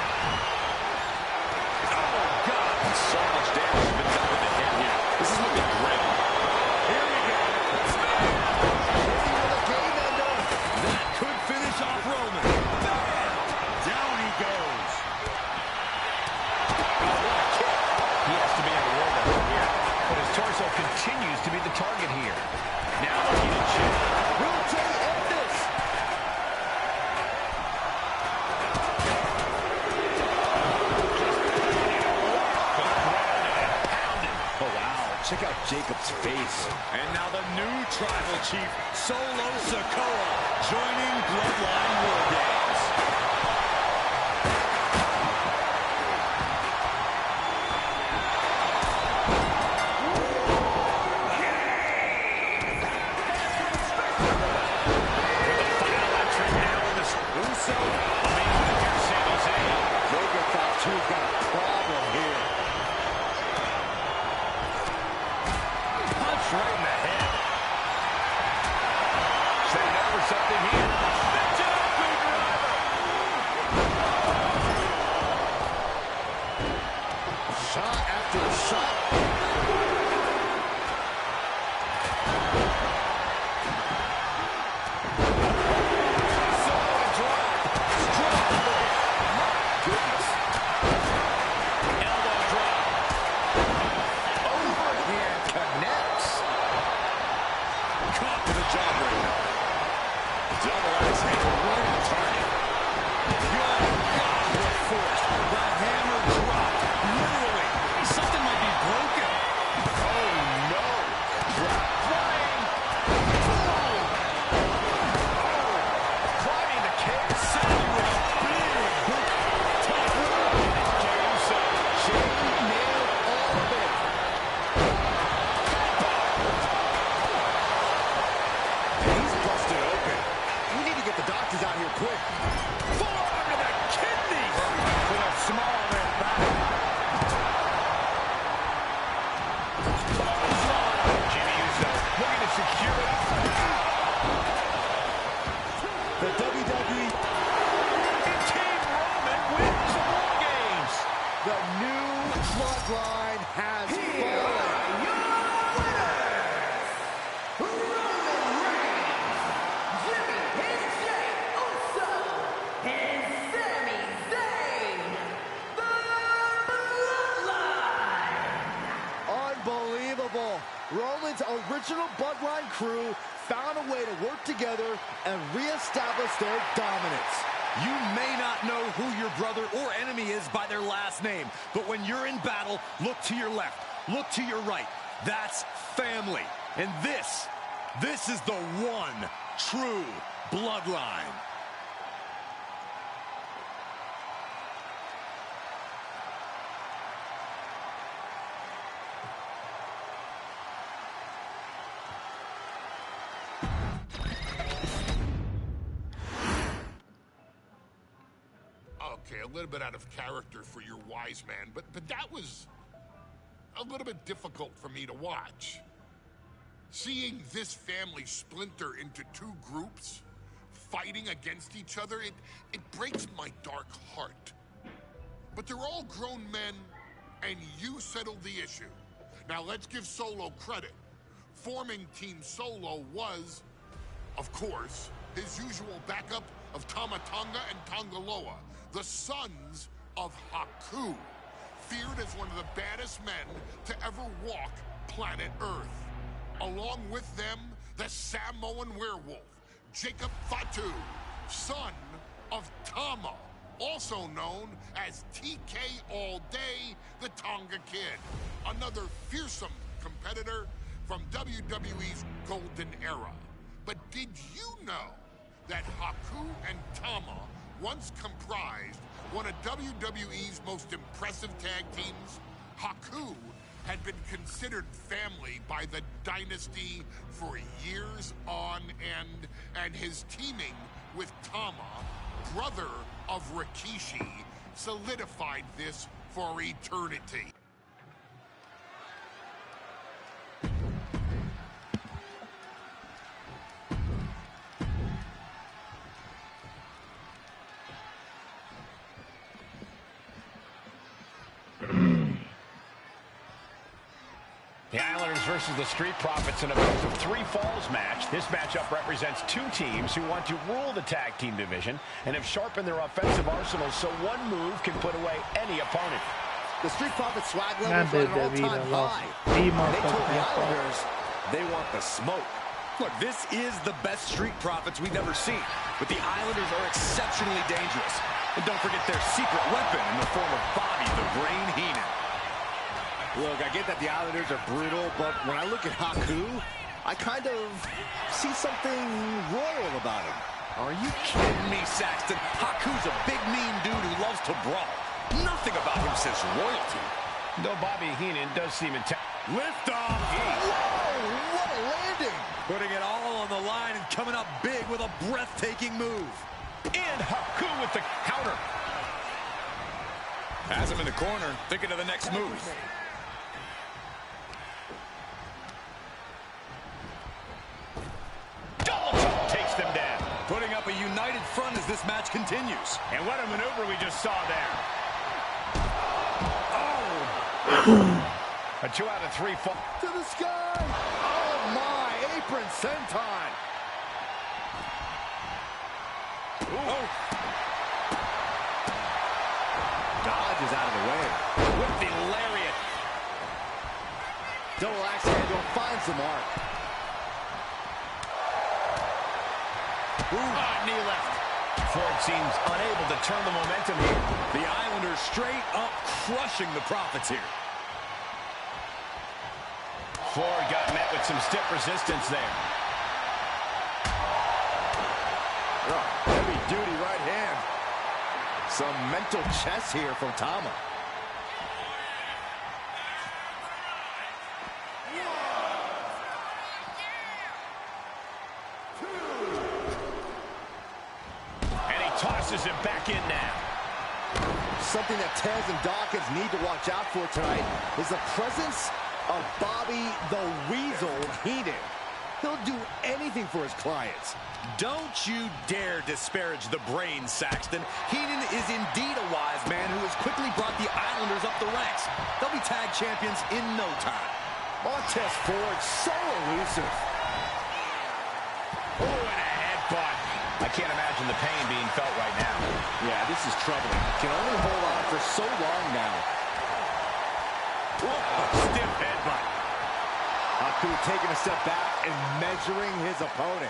Oh, God. So much damage has been done with the head here. This is looking grim. Here we go. Hitting with a game ender. That could finish off Roman. Bam! Down he goes. He has to be able to roll that one here. But his torso continues to be the target here. Now looking to chip. Will Jay end this? Oh, wow. Check out Jacob's face. And now the new Tribal Chief, Solo Sikoa, joining Bloodline War Games. Jacob thought you've got a problem here. Punch right in the head. Setting up for something here. The jumping driver. to the jawbreaker. Double axe handle right on target. Good God, what force. The hammer dropped. Literally. Something might be broken. Oh, no. Flying. Boom. Oh. Climbing the cage. Sammy with a big top roll. Shane nailed all of it. And he's busted open. We need to get the doctors out here quick. Forearm to the kidneys. With a small man back. Jimmy Uso looking to secure it up. The WWE, Team Roman wins the War Games. the new bloodline has fallen. Unbelievable. Roman's original bloodline crew found a way to work together and reestablish their dominance. You may not know who your brother or enemy is by their last name, but when you're in battle, look to your left, look to your right. That's family. And this is the one true bloodline. Okay, a little bit out of character for your wise man, but that was a little bit difficult for me to watch. Seeing this family splinter into two groups, fighting against each other, it breaks my dark heart. But they're all grown men, and you settled the issue. Now let's give Solo credit. Forming Team Solo was, of course, his usual backup of Tama Tonga and Tongaloa, the sons of Haku, feared as one of the baddest men to ever walk planet Earth. Along with them, the Samoan werewolf, Jacob Fatu, son of Tama, also known as TK All Day, the Tonga Kid, another fearsome competitor from WWE's golden era. But did you know that Haku and Tama once comprised one of WWE's most impressive tag teams? Haku had been considered family by the Dynasty for years on end, and his teaming with Tama, brother of Rikishi, solidified this for eternity. The Islanders versus the Street Profits in a best-of-3 falls match. This matchup represents two teams who want to rule the tag team division and have sharpened their offensive arsenals so one move can put away any opponent. The Street Profits swag level is at an all-time high. They told the Islanders they want the smoke. Look, this is the best Street Profits we've ever seen, but the Islanders are exceptionally dangerous. And don't forget their secret weapon in the form of Bobby the Brain Heenan. Look, I get that the Islanders are brutal, but when I look at Haku, I kind of see something royal about him. Are you kidding me, Saxton? Haku's a big, mean dude who loves to brawl. Nothing about him says royalty. Though Bobby Heenan does seem intent. Lift off. Whoa, what a landing! Putting it all on the line and coming up big with a breathtaking move. And Haku with the counter. Has him in the corner, thinking of the next move. Takes them down. Putting up a united front as this match continues. And what a maneuver we just saw there. A 2 out of 3 fall. To the sky! Oh my, apron senton! Oh. Dodges out of the way. With the lariat. Double axe handle finds the mark. Knee left. Ford seems unable to turn the momentum here. The Islanders straight up crushing the Profits here. Ford got met with some stiff resistance there. Heavy-duty right hand. Some mental chess here from Tama. And he tosses it back in now. Something that Tez and Dawkins need to watch out for tonight is the presence of Bobby the Weasel Heenan. He'll do anything for his clients. Don't you dare disparage the brain, Saxton. Heenan is indeed a wise man who has quickly brought the Islanders up the ranks. They'll be tag champions in no time. Montez Ford, so elusive. Oh, and a headbutt. I can't imagine the pain being felt right now. Yeah, this is troubling. Can only hold on for so long now. Stiff headbutt. Haku taking a step back and measuring his opponent.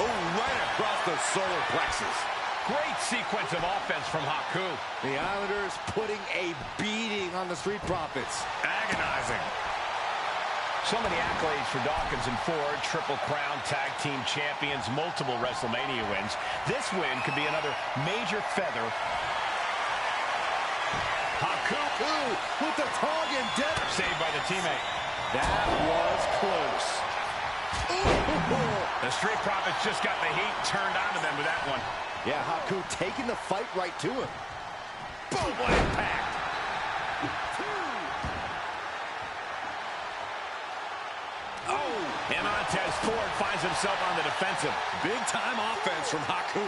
Oh, right across the solar plexus. Great sequence of offense from Haku. The Islanders putting a beating on the Street Profits. Agonizing. So many accolades for Dawkins and Ford. Triple Crown Tag Team Champions, multiple WrestleMania wins. This win could be another major feather. Haku with the tongue and death. Saved by the teammate. That was close. The Street Profits just got the heat turned onto them with that one. Yeah, Haku taking the fight right to him. Boom, what impact. And Montez Ford finds himself on the defensive. Big-time offense from Haku.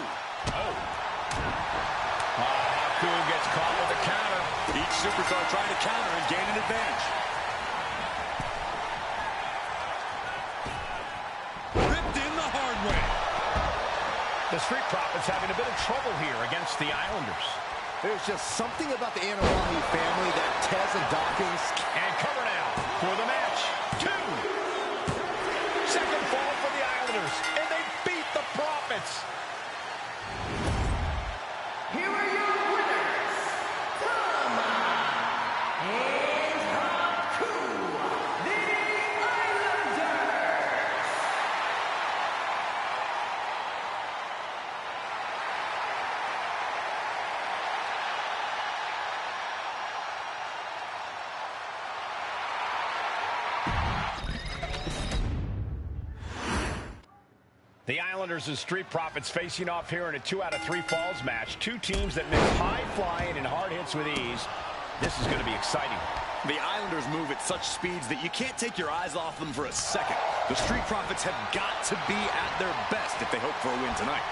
Haku gets caught with a counter. Each superstar trying to counter and gain an advantage. Ripped in the hard way. The Street Profits having a bit of trouble here against the Islanders. There's just something about the Anarami family that Tez and Dawkins... And cover now for the match. 2. Second fall for the Islanders, and they beat the Profits. Here are your winners, Tama and Haku, the Islanders. The Islanders and Street Profits facing off here in a 2 out of 3 falls match. Two teams that mix high flying and hard hits with ease. This is going to be exciting. The Islanders move at such speeds that you can't take your eyes off them for a second. The Street Profits have got to be at their best if they hope for a win tonight.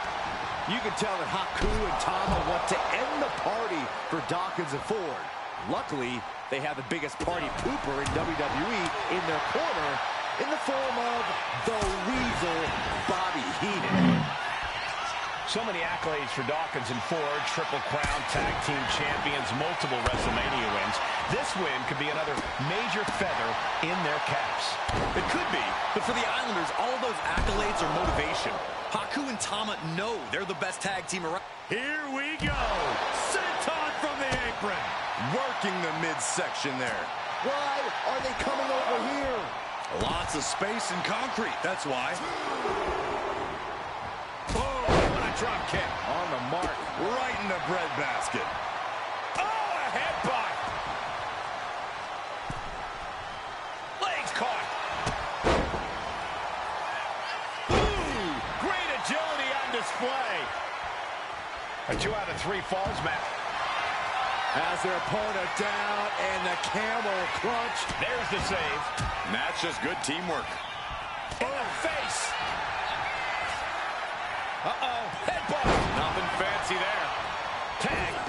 You can tell that Haku and Tama want to end the party for Dawkins and Ford. Luckily, they have the biggest party pooper in WWE in their corner in the form of the Weasel, Bobby Heenan. So many accolades for Dawkins and Ford. Triple Crown Tag Team Champions, multiple WrestleMania wins. This win could be another major feather in their caps. It could be, but for the Islanders, all of those accolades are motivation. Haku and Tama know they're the best tag team around. Here we go. Senton from the apron. Working the midsection there. Why are they coming over here? Lots of space and concrete, that's why. Oh, what a drop kick. On the mark, right in the breadbasket. Oh, a headbutt. Legs caught. Ooh, great agility on display. A 2 out of 3 falls match. Has their opponent down, and the camel clutch. There's the save. And that's just good teamwork. In the face. Uh-oh, headbutt. Nothing fancy there.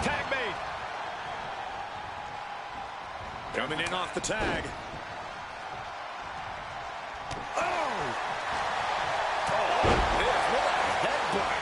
Tag made. Coming in off the tag. Oh, what a headbutt.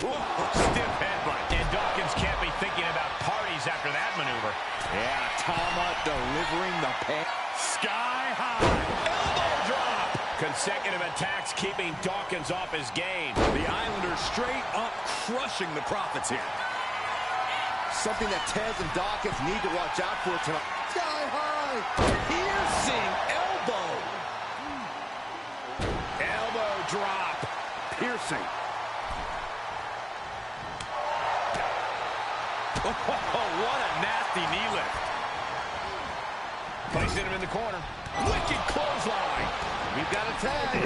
Stiff headbutt. And Dawkins can't be thinking about parties after that maneuver. Yeah, Tama delivering the pin. Sky high. Elbow drop. Consecutive attacks keeping Dawkins off his game. The Islanders straight up crushing the Profits here. Something that Tez and Dawkins need to watch out for tonight. Sky high. Piercing elbow. Elbow drop. Piercing. Oh, what a nasty knee lift. Placing him in the corner. Wicked clothesline. We've got a tag.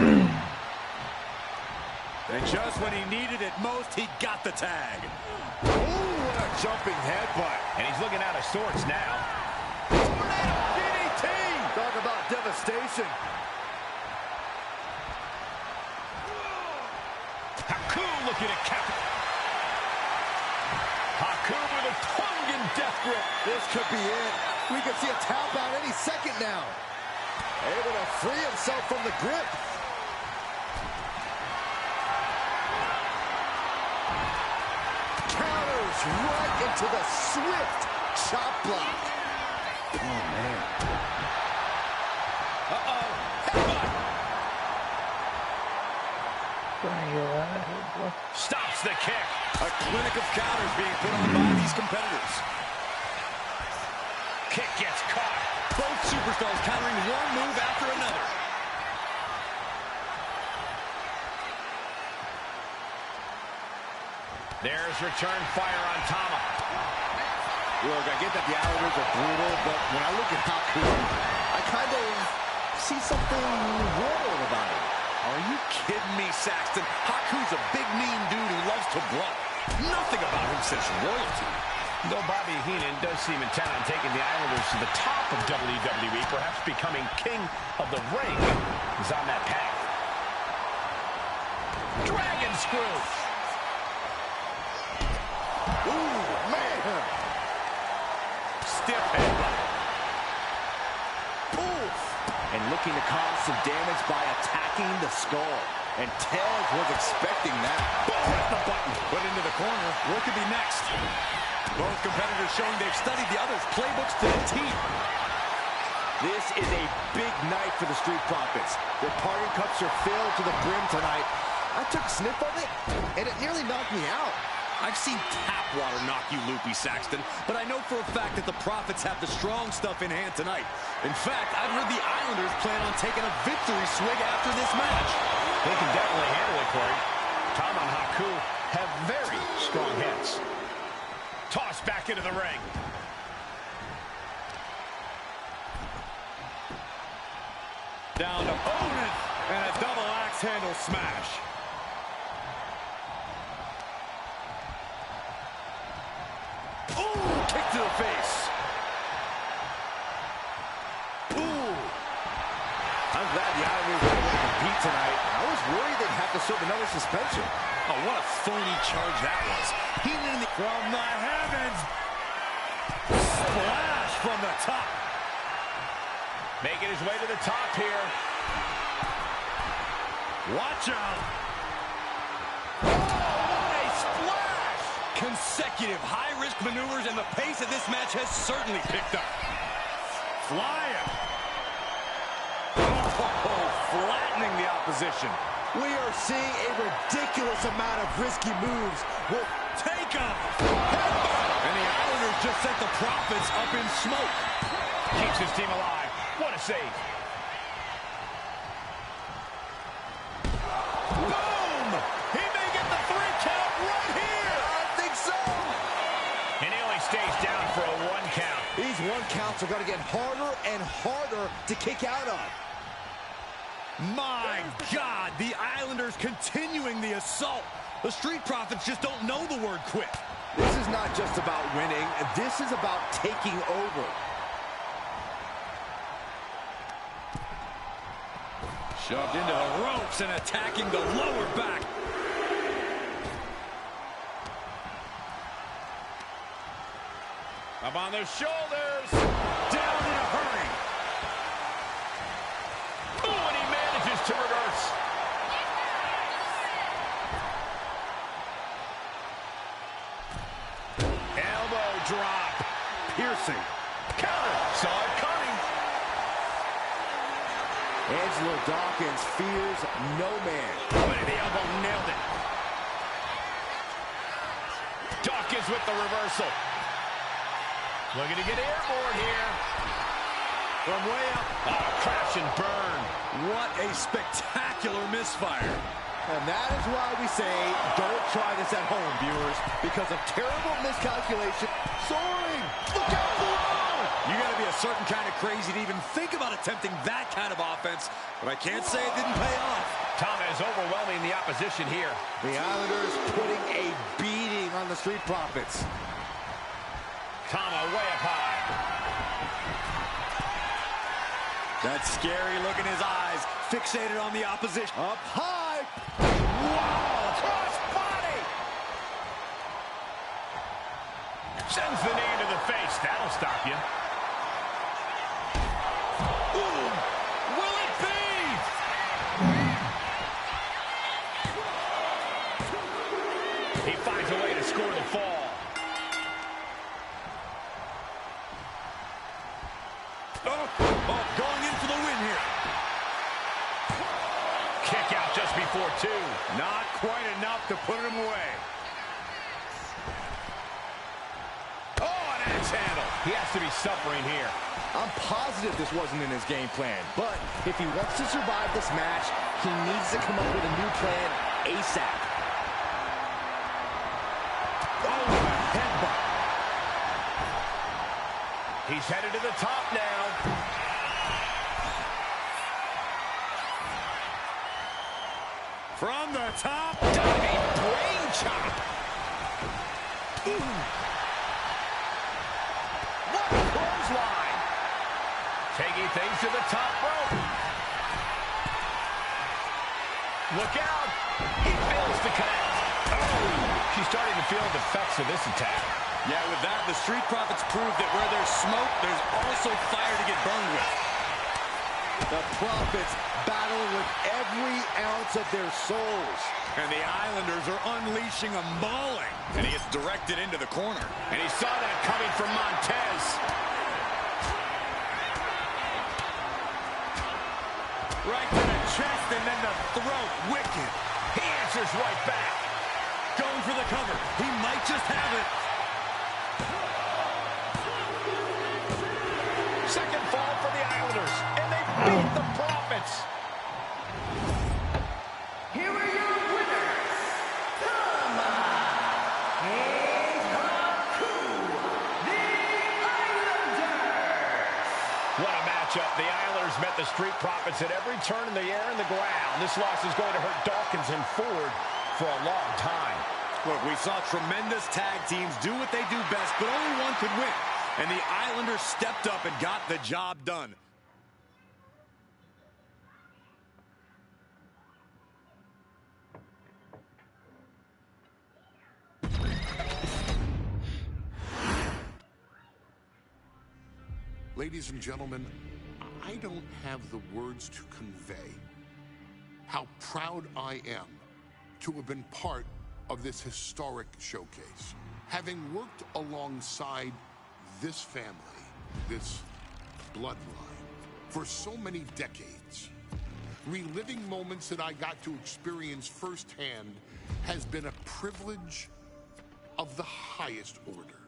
And just when he needed it most, he got the tag. Oh, what a jumping headbutt. And he's looking out of sorts now. DDT. Talk about devastation. Haku looking at Cap. Haku with a Tongan death grip. This could be it. We could see a tap out any second now. Able to free himself from the grip. Counters right into the swift chop block. Oh, man. Uh-oh. Headbutt. Bang your ass, boy. Stops the kick. A clinic of counters being put on by these competitors. Kick gets caught. Both superstars countering one move after another. There's return fire on Tama. Look, I get that the Islanders are brutal, but when I look at Haku, I kind of see something royal about him. Are you kidding me, Saxton? Haku's a big, mean dude who loves to brawl. Nothing about him says royalty. Though Bobby Heenan does seem intent on taking the Islanders to the top of WWE, perhaps becoming king of the ring, is on that path. Dragon screw. Ooh, man. Stiff headbutt. Oof. And looking to cause some damage by attacking the skull. And Tez was expecting that. Press the button. Put into the corner. What could be next? Both competitors showing they've studied the other's playbooks to the teeth. This is a big night for the Street Profits. Their parting cups are filled to the brim tonight. I took a sniff of it, and it nearly knocked me out. I've seen tap water knock you loopy, Saxton, but I know for a fact that the Profits have the strong stuff in hand tonight. In fact, I've heard the Islanders plan on taking a victory swig after this match. They can definitely handle it, Corey. Tama and Haku have very strong heads. Tossed back into the ring. Down to opponent, and a double axe handle smash. Ooh, kick to the face. Ooh. I'm glad the Islanders were able to compete tonight. I was worried they'd have to serve another suspension. Oh, what a phony charge that was. From the heavens. Splash from the top. Making his way to the top here. Watch out. Oh, what a splash. Consecutive high-risk maneuvers, and the pace of this match has certainly picked up. Flying. Oh, flattening the opposition. We are seeing a ridiculous amount of risky moves. We'll take him. And the Islanders just set the Profits up in smoke. Keeps his team alive. What a save. Boom! He may get the 3 count right here. I think so. And he only stays down for a 1 count. These 1 counts are going to get harder and harder to kick out of. My God, the Islanders continuing the assault. The Street Profits just don't know the word quit. This is not just about winning. This is about taking over. Shoved into the ropes and attacking the lower back. Up on their shoulders. Down in a hurry. Oh, and he manages to reverse. drop. Piercing. Counter. Saw it coming. Angelo Dawkins fears no man. Point of the elbow, nailed it. Dawkins with the reversal. Looking to get airborne here. From way up. Oh, crash and burn. What a spectacular misfire. And that is why we say, don't try this at home, viewers, because of terrible miscalculation. Soaring! Look out below! You got to be a certain kind of crazy to even think about attempting that kind of offense, but I can't say it didn't pay off. Tama is overwhelming the opposition here. The Islanders putting a beating on the Street Profits. Tama way up high. That scary look in his eyes, fixated on the opposition. Up high! Wow! Cross body! Sends the knee into the face. That'll stop you. Ooh! Will it be? He finds a way to score the fall. Oh, going in for the win here. Kick out just before two. Not quite enough to put him away. Oh, an axe handle. He has to be suffering here. I'm positive this wasn't in his game plan, but if he wants to survive this match, he needs to come up with a new plan ASAP. Oh, a headbutt. He's headed to the top now. From the top. Diving brain chop. Ooh. What a clothesline. Taking things to the top rope. Look out. He fails to connect. Oh, she's starting to feel the effects of this attack. Yeah, with that, the Street Profits prove that where there's smoke, there's also fire to get burned with. The Profits battling with every ounce of their souls. And the Islanders are unleashing a mauling. And he gets directed into the corner. And he saw that coming from Montez. Right to the chest and then the throat. Wicked. He answers right back. Going for the cover. He might just have it. Second fall for the Islanders. And they beat the Profits. Here are your winners, Tama and Haku, the Islanders. What a matchup. The Islanders met the Street Profits at every turn in the air and the ground. This loss is going to hurt Dawkins and Ford for a long time. Look, we saw tremendous tag teams do what they do best, but only one could win. And the Islanders stepped up and got the job done. Ladies and gentlemen, I don't have the words to convey how proud I am to have been part of this historic showcase. Having worked alongside this family, this bloodline, for so many decades, reliving moments that I got to experience firsthand has been a privilege of the highest order.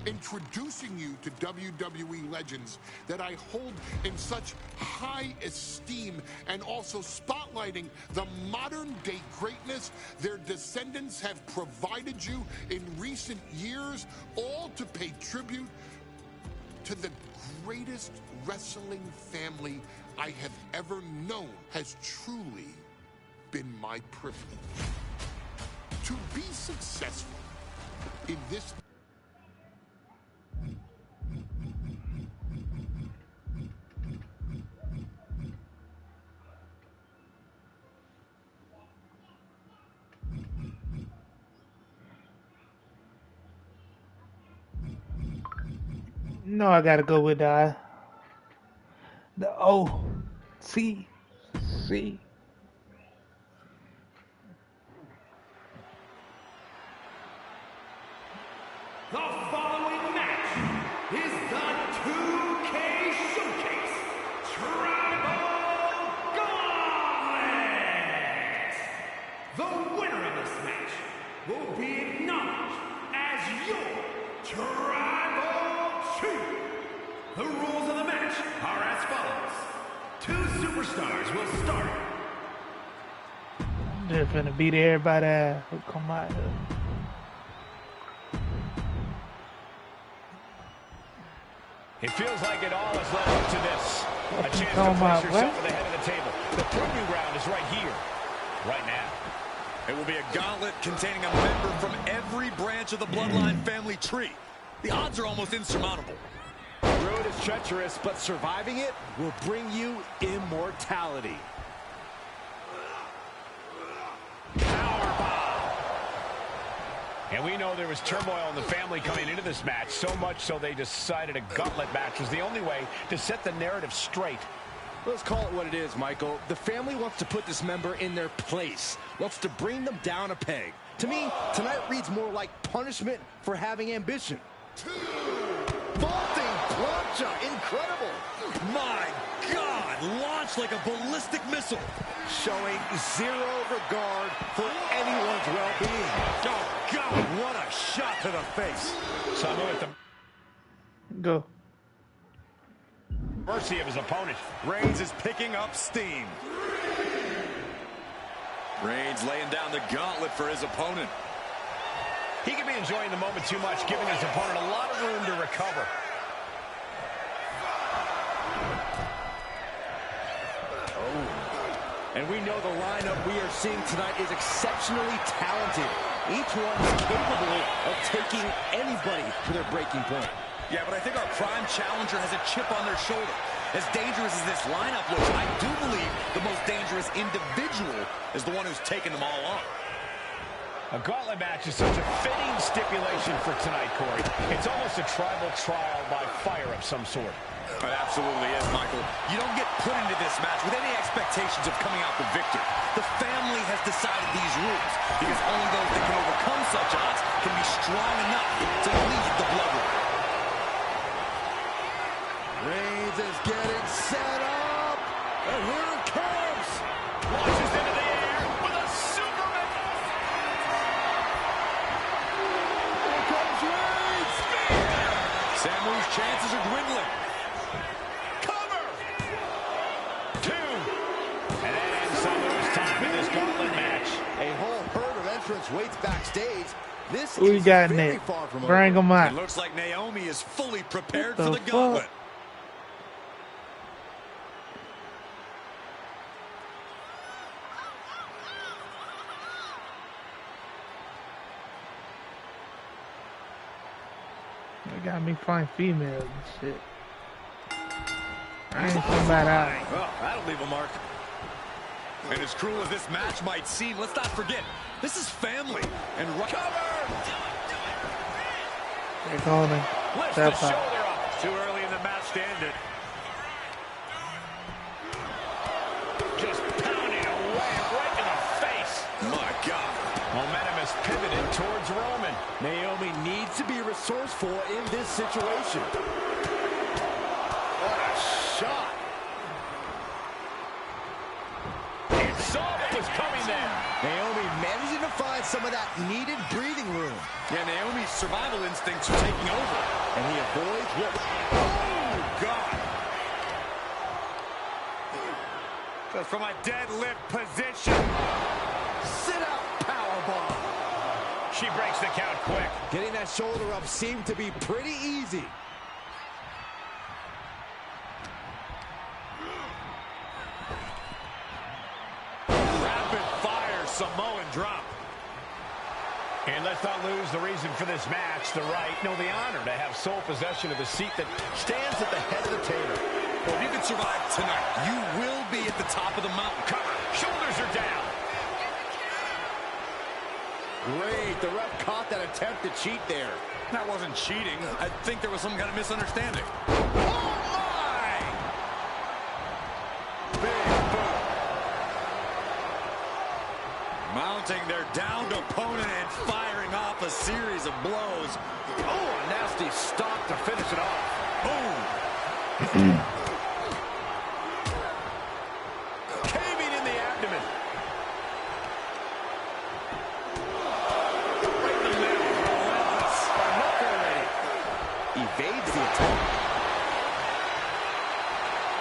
Introducing you to WWE legends that I hold in such high esteem, and also spotlighting the modern day greatness their descendants have provided you in recent years, all to pay tribute to the greatest wrestling family I have ever known, has truly been my privilege. To be successful in this No, I gotta go with the O C C. The following match Gauntlet! The winner of this match will be acknowledged as your Tribal Chief. The rules of the match are as follows. 2 superstars will start. Just finna beat everybody who come out here. It feels like it all has led up to this. A chance to talking about, place yourself at the head of the table. The proving ground is right here, right now. It will be a gauntlet containing a member from every branch of the bloodline family tree. The odds are almost insurmountable. The road is treacherous, but surviving it will bring you immortality. And we know there was turmoil in the family coming into this match, so much so they decided a gauntlet match was the only way to set the narrative straight. Let's call it what it is, Michael. The family wants to put this member in their place, wants to bring them down a peg. To me, tonight reads more like punishment for having ambition. Vaulting plancha, incredible. My God, launched like a ballistic missile. Showing zero regard for anyone's well-being. Oh, God, what a shot to the face. Samu at the Go. mercy of his opponent. Reigns is picking up steam. Reigns laying down the gauntlet for his opponent. He could be enjoying the moment too much, giving his opponent a lot of room to recover. And we know the lineup we are seeing tonight is exceptionally talented. Each one is capable of taking anybody to their breaking point. Yeah, but I think our prime challenger has a chip on their shoulder. As dangerous as this lineup looks, I do believe the most dangerous individual is the one who's taken them all on. A gauntlet match is such a fitting stipulation for tonight, Corey. It's almost a tribal trial by fire of some sort. It absolutely is, Michael. You don't get put into this match with any expectations of coming out the victor. The family has decided these rules because only those that can overcome such odds can be strong enough to lead the bloodline. Reigns is getting set up. And here it comes. Launches into the air with a Superman. Here comes Reigns. Samu's chances are dwindling. Cover. 2. And that ends Samu's time in this gauntlet match. A whole herd of entrants waits backstage. This Who you is got, very Nick? far from Bring over. him out. It looks like Naomi is fully prepared What for the the gauntlet. fuck? They got me find females and shit. I ain't somebody out. Well, that'll leave a mark. And as cruel as this match might seem, let's not forget, this is family. And They're calling. Lifts the shoulder up. too early in the match to end it. Just pounding away right in the face. My God. Momentum is pivoted towards Roman. Naomi needs to be resourceful in this situation. What a shot. It saw what was coming there. Naomi managing to find some of that needed breathing room. Yeah, Naomi's survival instincts are taking over. And he avoids what... Oh, God. Just from a deadlift position. Sit out powerbomb. She breaks the count quick. Getting that shoulder up seemed to be pretty easy. Rapid fire Samoan drop. And let's not lose the reason for this match, the right, no, the honor to have sole possession of the seat that stands at the head of the table. Well, if you can survive tonight, you will be at the top of the mountain. Cover. Shoulders are down. Great. The ref caught that attempt to cheat there. That wasn't cheating. I think there was some kind of misunderstanding. Oh, my! Big boot. Mounting their downed opponent and firing off a series of blows. Oh, a nasty stop to finish it off. Boom.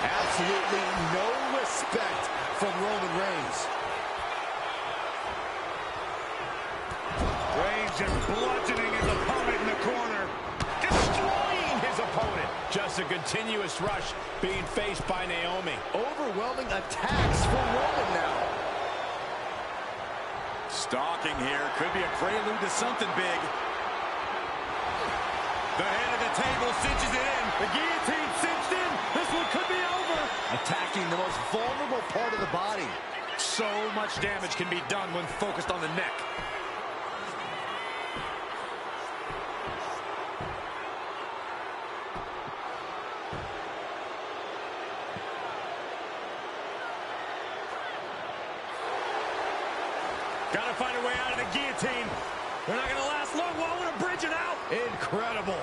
Absolutely no respect from Roman Reigns. Reigns just bludgeoning his opponent in the corner. Destroying his opponent. Just a continuous rush being faced by Naomi. Overwhelming attacks from Roman now. Stalking here. Could be a prelude to something big. The head of the table cinches it in. The guillotine cinched in. This one could be over. Attacking the most vulnerable part of the body. So much damage can be done when focused on the neck. Gotta find a way out of the guillotine. They're not gonna last long. Whoa, what a bridge it out. Incredible.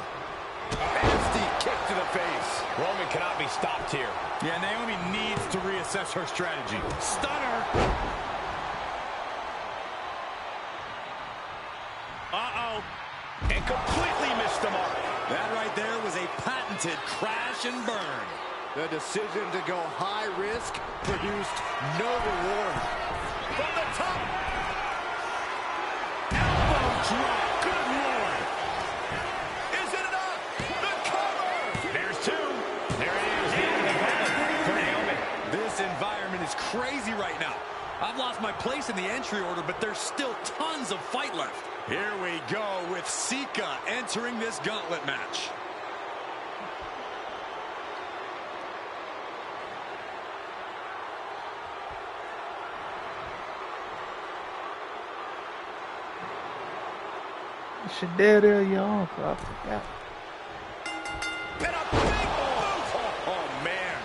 Nasty kick to the face. Roman cannot be stopped here. Yeah, Naomi needs to reassess her strategy. Stunner. Uh-oh. And completely missed the mark. That right there was a patented crash and burn. The decision to go high risk produced no reward. From the top. Elbow drop. Good Lord. Is it enough? The cover. There's two. There it is. For Naomi. This environment is crazy right now. I've lost my place in the entry order, but there's still tons of fight left. Here we go with Sika entering this gauntlet match. Shit, there, y'all. I forgot. And a big boot. Oh, man.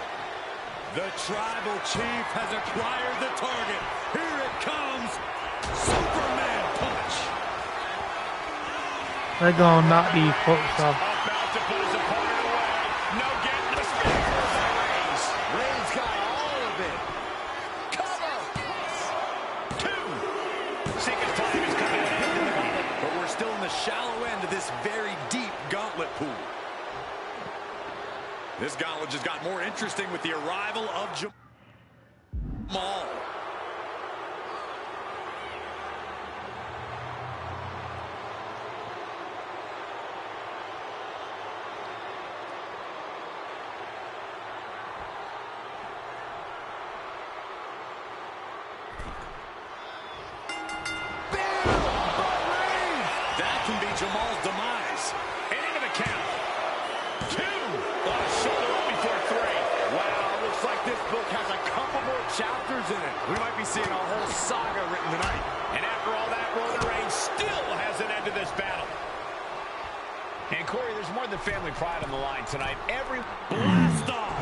The tribal chief has acquired the target. Here it comes. Superman punch. They're gonna knock these folks off. About to put his opponent away. No getting the spear by Reigns. Reigns got all of it. Cover. Two. Sika's time is coming to the gauntlet. But we're still in the shallow end of this very deep gauntlet pool. This gauntlet just got more interesting with the arrival of Jamal. Jamal's demise. And into the count. Two. On a shoulder up before three. Wow, looks like this book has a couple more chapters in it. We might be seeing a whole saga written tonight. And after all that, Roman Reigns still has an end to this battle. And Corey, there's more than family pride on the line tonight. Every blast off.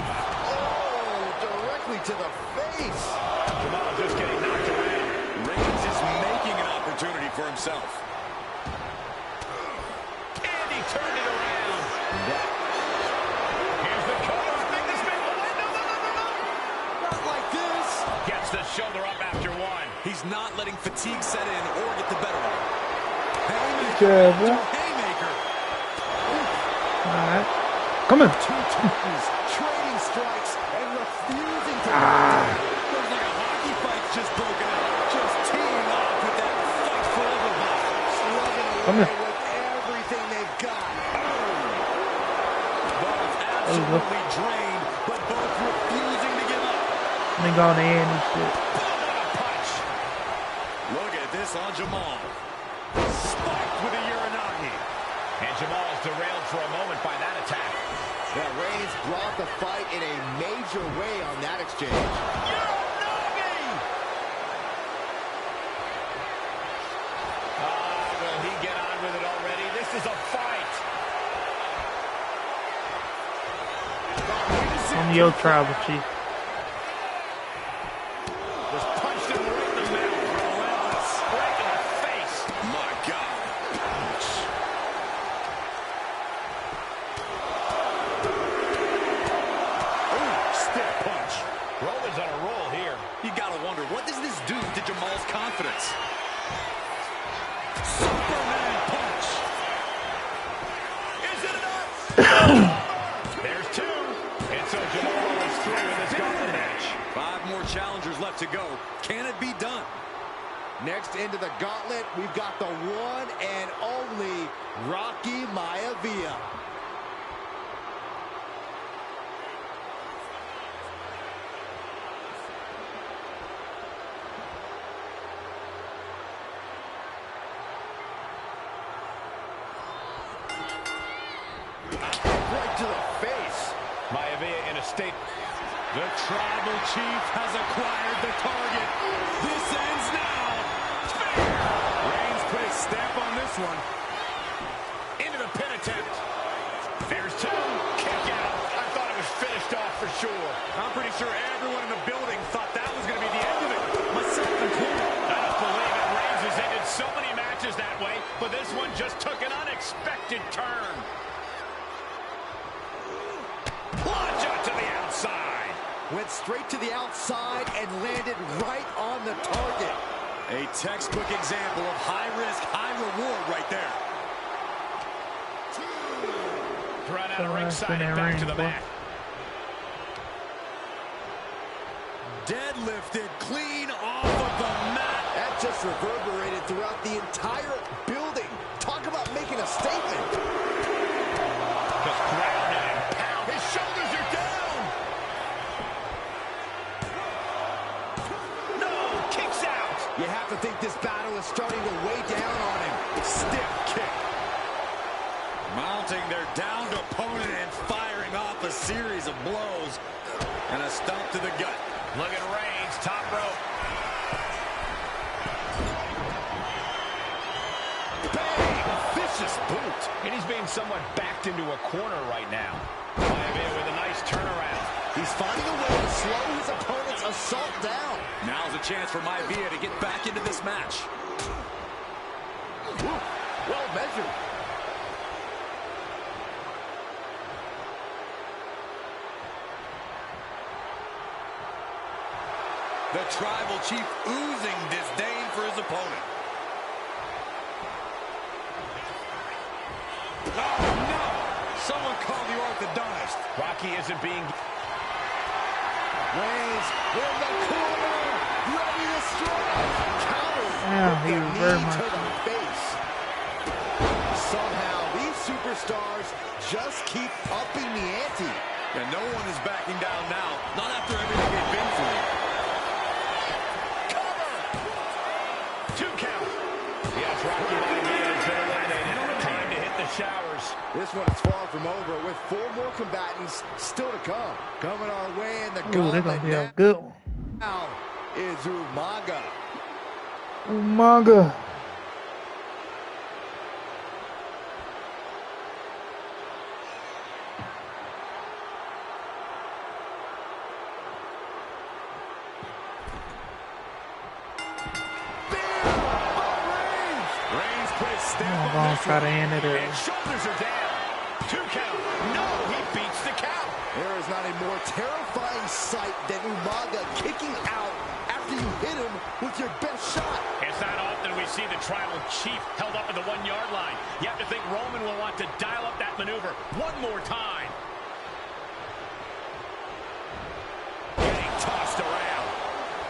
Oh, directly to the face. Jamal just getting knocked around. Reigns is making an opportunity for himself. Turned it around. Here's the cover. Make this man away. No. Not like this. Gets the shoulder up after one. He's not letting fatigue set in or get the better of him. Haymaker. Haymaker. All right. Come on. Two titans trading strikes and refusing to Looks like a hockey fight's just broken out. Just teeing off with that fight forever vibe. slugging Come away here. with everything they've got. Both absolutely drained, but both refusing to give up. Nigga on the end and shit. Punch. Look at this on Jamal. Spiked with a Uranagi. And Jamal is derailed for a moment by that attack. Yeah, Reigns brought the fight in a major way on that exchange. Uranagi! Will he get on with it already? This is a fight. I'm your tribal chief. Just punched him right in the middle. Relentless. Right in the face. My God. Ouch. Ooh, stiff punch. Roman's on a roll here. You gotta wonder, what does this do to Jamal's confidence? Superman punch. Is it enough? to go. Can it be done? Next into the gauntlet, we've got the one and only Rocky Maivia. Right to the face. Maivia in a state. The Tribal Chief has acquired the target. This ends now. Reigns put his stamp on this one. Into the pin attempt. There's two. Kick out. I thought it was finished off for sure. I'm pretty sure everyone in the building thought that was going to be the end of it. Myself included. I don't believe it. Reigns has ended so many matches that way, but this one just took an unexpected turn. Plunge out to the outside. Went straight to the outside and landed right on the target. A textbook example of high risk, high reward right there. Run out of ringside and back to the mat. Deadlifted clean off of the mat. That just reverberated throughout the entire building. Talk about making a statement. Just grounded and pound. His shoulders are down. No, kicks out. You have to think this battle is starting to weigh down on him. Stiff kick. Mounting their downed opponent and firing off a series of blows. And a stomp to the gut. Look at Reigns, top rope. Bang! Vicious boot. And he's being somewhat backed into a corner right now. Maivia with a nice turnaround. He's finding a way to slow his opponent's assault down. Now's a chance for Maivia to get back into this match. Ooh, well measured. The Tribal Chief oozing disdain for his opponent. Oh, no! Someone call the orthodontist. Rocky isn't being... Reigns in the corner, ready to strike. Countered He was very knee much to the face. Somehow, these superstars just keep upping the ante. And no one is backing down now. Not after everything they've been through. Rocky Maivia has been eliminated. Time to hit the showers. This one is far from over with 4 more combatants still to come. Coming our way in the they're gauntlet gonna be a good one. now is Umaga. Umaga. I'm gonna try to end it. And shoulders are down. 2 count. No, he beats the count. There is not a more terrifying sight than Umaga kicking out after you hit him with your best shot. It's not often we see the Tribal Chief held up at the 1-yard line. You have to think Roman will want to dial up that maneuver one more time. Getting tossed around.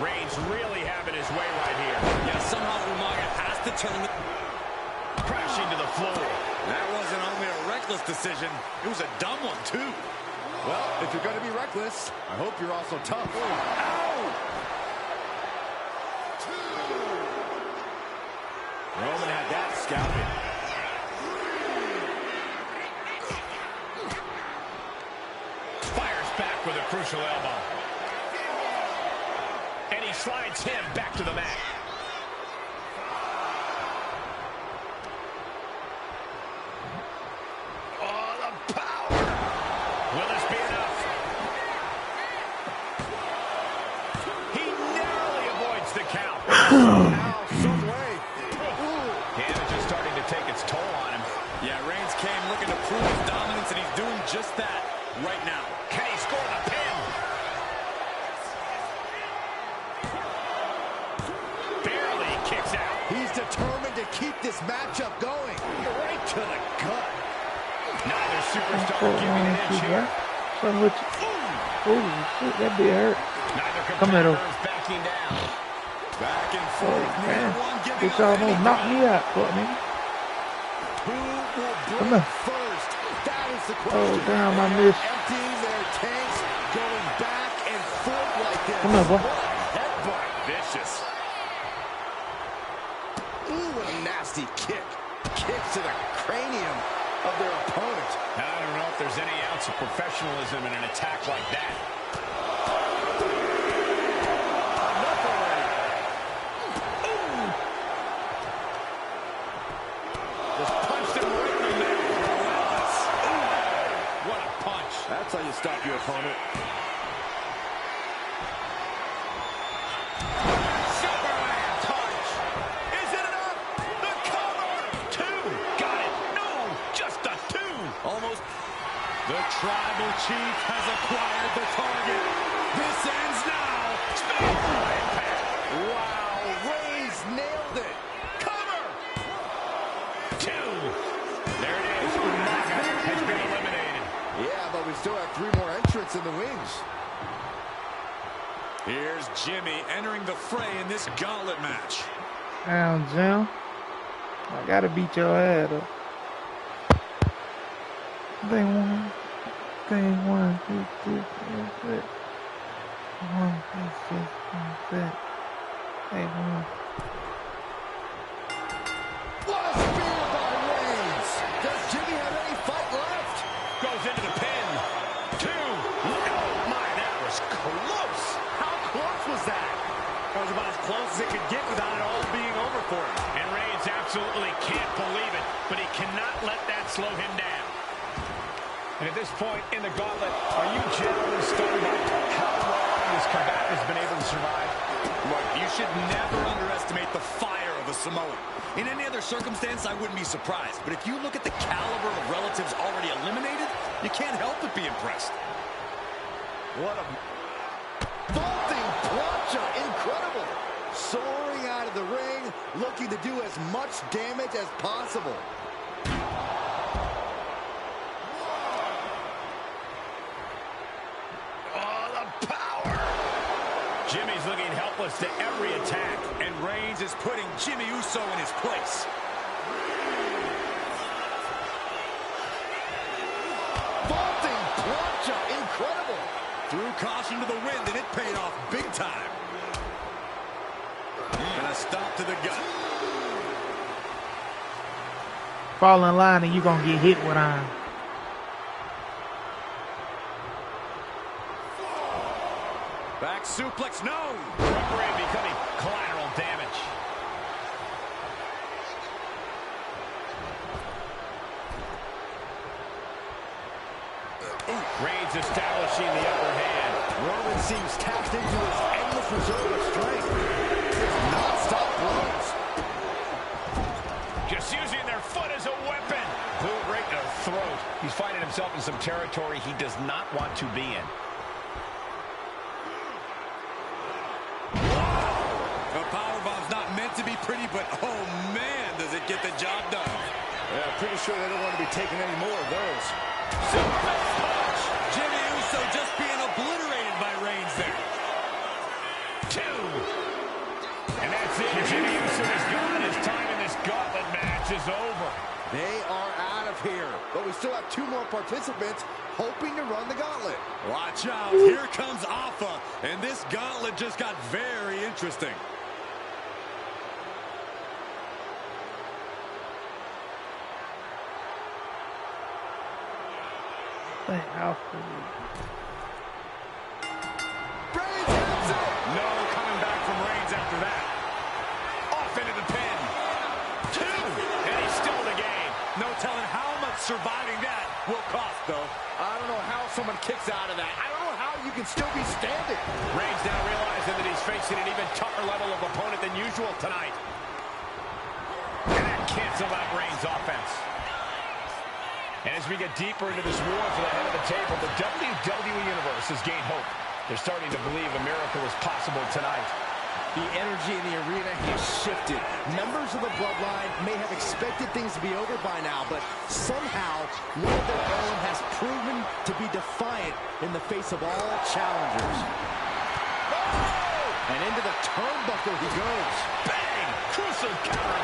Reigns really having his way right here. Yeah, somehow Umaga has to turn the... Crashing to the floor. That wasn't only a reckless decision, it was a dumb one, too. Well, if you're going to be reckless, I hope you're also tough. Ow! Roman had that scouted. Fires back with a crucial elbow. And he slides him back to the mat. Damage is starting to take its toll on him. Yeah, Reigns came looking to prove his dominance, and he's doing just that right now. Can he score the pin? Barely kicks out. He's determined to keep this matchup going. Right to the gut. Neither superstar giving an inch here. Holy shit, that be hurt. Neither Come here, competitor is back striking down. Back and forth. Man, bitch almost knocked me out, fuck nigga. Who will Come break on. first? That is the question. Oh, damn, I missed. Emptying their tanks, going back and forth like this. Come on, boy. Headbutt. Vicious. Ooh, what a nasty kick. Kicks to the cranium of their opponent. I don't know if there's any ounce of professionalism in an attack like that. Just punched him right in the neck. Relentless. Ooh, what a punch. That's how you stop your opponent. Superman punch. Is it enough? The cover. 2. Got it. No, just a 2. Almost. The tribal chief has acquired the target. This ends now. Wow, Reigns nailed it. Cover. 2. There it is. Umaga has been eliminated. Yeah, but we still have 3 more entrants in the wings. Here's Jimmy entering the fray in this gauntlet match. Down, Jim. I gotta beat your ass up. They won. They won. 1, 2, 3, 4. 1, 2, 3, 4. They won. What a spear by Reigns. Does Jimmy have any fight left? Goes into the pin. 2. Oh, my, that was close. How close was that? That was about as close as it could get without it all being over for him. And Reigns absolutely can't believe it, but he cannot let that slow him down. And at this point in the gauntlet, are you genuinely stunned by how long this combat has been able to survive? Look, you should never underestimate the fire of a Samoan. In any other circumstance, I wouldn't be surprised. But if you look at the caliber of relatives already eliminated, you can't help but be impressed. What a vaulting plancha, incredible. Soaring out of the ring, looking to do as much damage as possible. Oh, the power! Jimmy's looking helpless to every attack. And Reigns is putting Jimmy Uso in his place. Vaulting plancha, incredible. Threw caution to the wind, and it paid off big time. And a stop to the gut. Fall in line and you gonna get hit with iron. Back suplex, no! Referee becoming collateral damage. Reigns establishing the upper hand. Roman seems tapped into his endless reserve of strength. Non-stop blows. Just using their foot as a weapon. Boot right to the throat. He's finding himself in some territory he does not want to be in. The powerbomb's not meant to be pretty, but oh man, does it get the job done. Yeah, pretty sure they don't want to be taking any more of those. Superman punch! Jimmy Uso just being obliterated by Reigns there. 2. And that's it. Jimmy Uso is gone. His time in this gauntlet match is over. They are out of here, but we still have 2 more participants hoping to run the gauntlet. Watch out, here comes Alpha, and this gauntlet just got very interesting. Thank Alpha. Reigns hits it! No coming back from Reigns after that. Off into the pin. 2. And he's still in the game. No telling how much surviving that will cost, though. I don't know how someone kicks out of that. I don't know how you can still be standing. Reigns now realizing that he's facing an even tougher level of opponent than usual tonight. And that canceled out Reigns' offense. And as we get deeper into this war for the head of the table, the WWE Universe has gained hope. They're starting to believe a miracle is possible tonight. The energy in the arena has shifted. Members of the Bloodline may have expected things to be over by now, but somehow one of their own has proven to be defiant in the face of all challengers. Oh! And into the turnbuckle he goes. Bang! Crucial counter.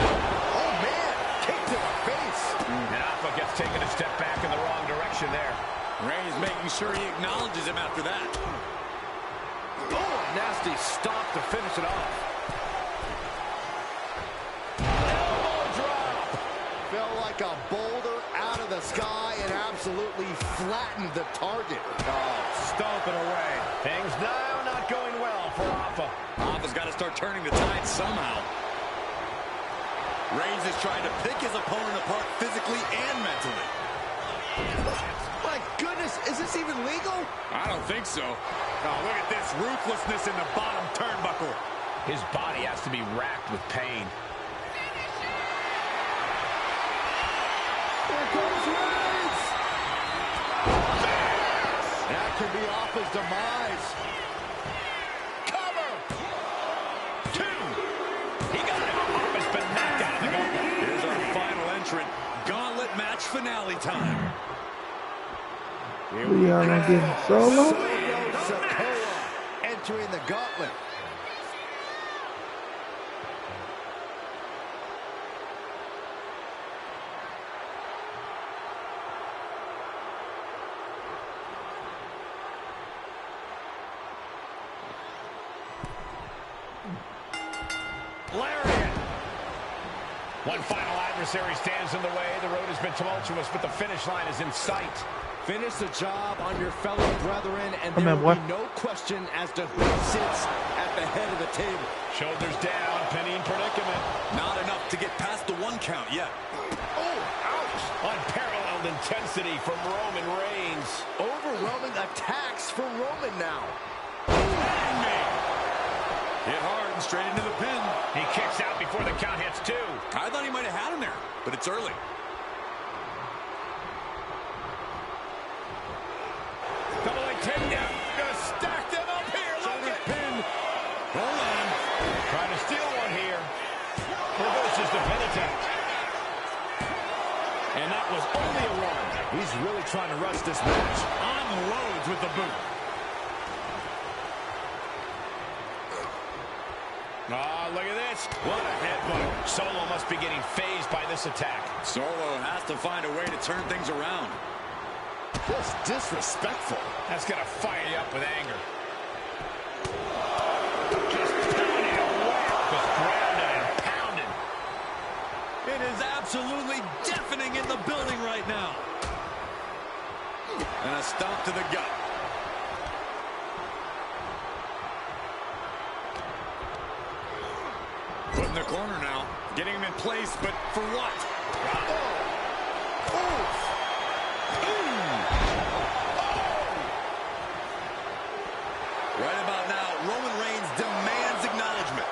Oh, man. Kick to the face. And Alpha gets taken a step back in the wrong direction there. Reigns making sure he acknowledges him after that. Oh, nasty stop to finish it off. Elbow drop. Felt like a boulder out of the sky and absolutely flattened the target. Oh, stomping away. Things now not going well for Alpha. Alpha's got to start turning the tide somehow. Reigns is trying to pick his opponent apart physically and mentally. My goodness, is this even legal? I don't think so. Oh, look at this ruthlessness in the bottom turnbuckle. His body has to be racked with pain. Here comes Reigns! That could be Alpha's demise. Cover! 2. He got it. Alpha's been knocked out of the gauntlet. Here's our final entrant. Gauntlet match finale time. We are gonna get Solo. Sikoa entering the gauntlet. Lariat. One final adversary stands in the way. The road has been tumultuous, but the finish line is in sight. Finish the job on your fellow brethren, and Come there on, will boy. be no question as to who sits at the head of the table. Shoulders down, pinning predicament. Not enough to get past the 1 count yet. Oh, ouch. Unparalleled intensity from Roman Reigns. Overwhelming attacks for Roman now. Hit hard and straight into the pin. He kicks out before the count hits 2. I thought he might have had him there, but it's early. Double leg takedown. Gonna stack them up here. Look at Pin. Hold on. Trying to steal one here. Reverses the pin attempt. And that was only a 1. He's really trying to rush this match. Unloads with the boot. Oh, look at this. What a headbutt. Solo must be getting phased by this attack. Solo has to find a way to turn things around. Just disrespectful. That's going to fire you up with anger. Just pounding away. Just grounded and pounded. It is absolutely deafening in the building right now. And a stomp to the gut. Put in the corner now. Getting him in place, but for what? Right about now, Roman Reigns demands acknowledgement.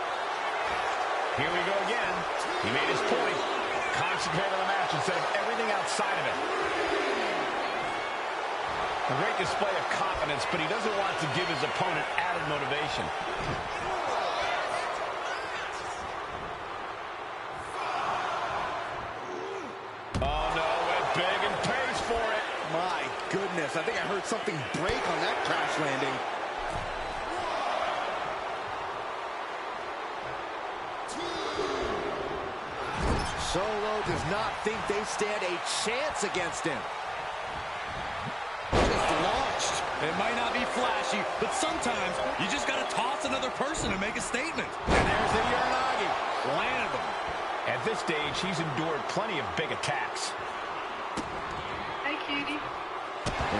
Here we go again. He made his point. Concentrate on the match instead of everything outside of it. A great display of confidence, but he doesn't want to give his opponent added motivation. Oh, no, went big and pays for it. My goodness, I think I heard something break on that crash landing. Solo does not think they stand a chance against him. Just launched. It might not be flashy, but sometimes you just got to toss another person to make a statement. And there's the Uranagi. Landed him. At this stage, he's endured plenty of big attacks. Hi, cutie.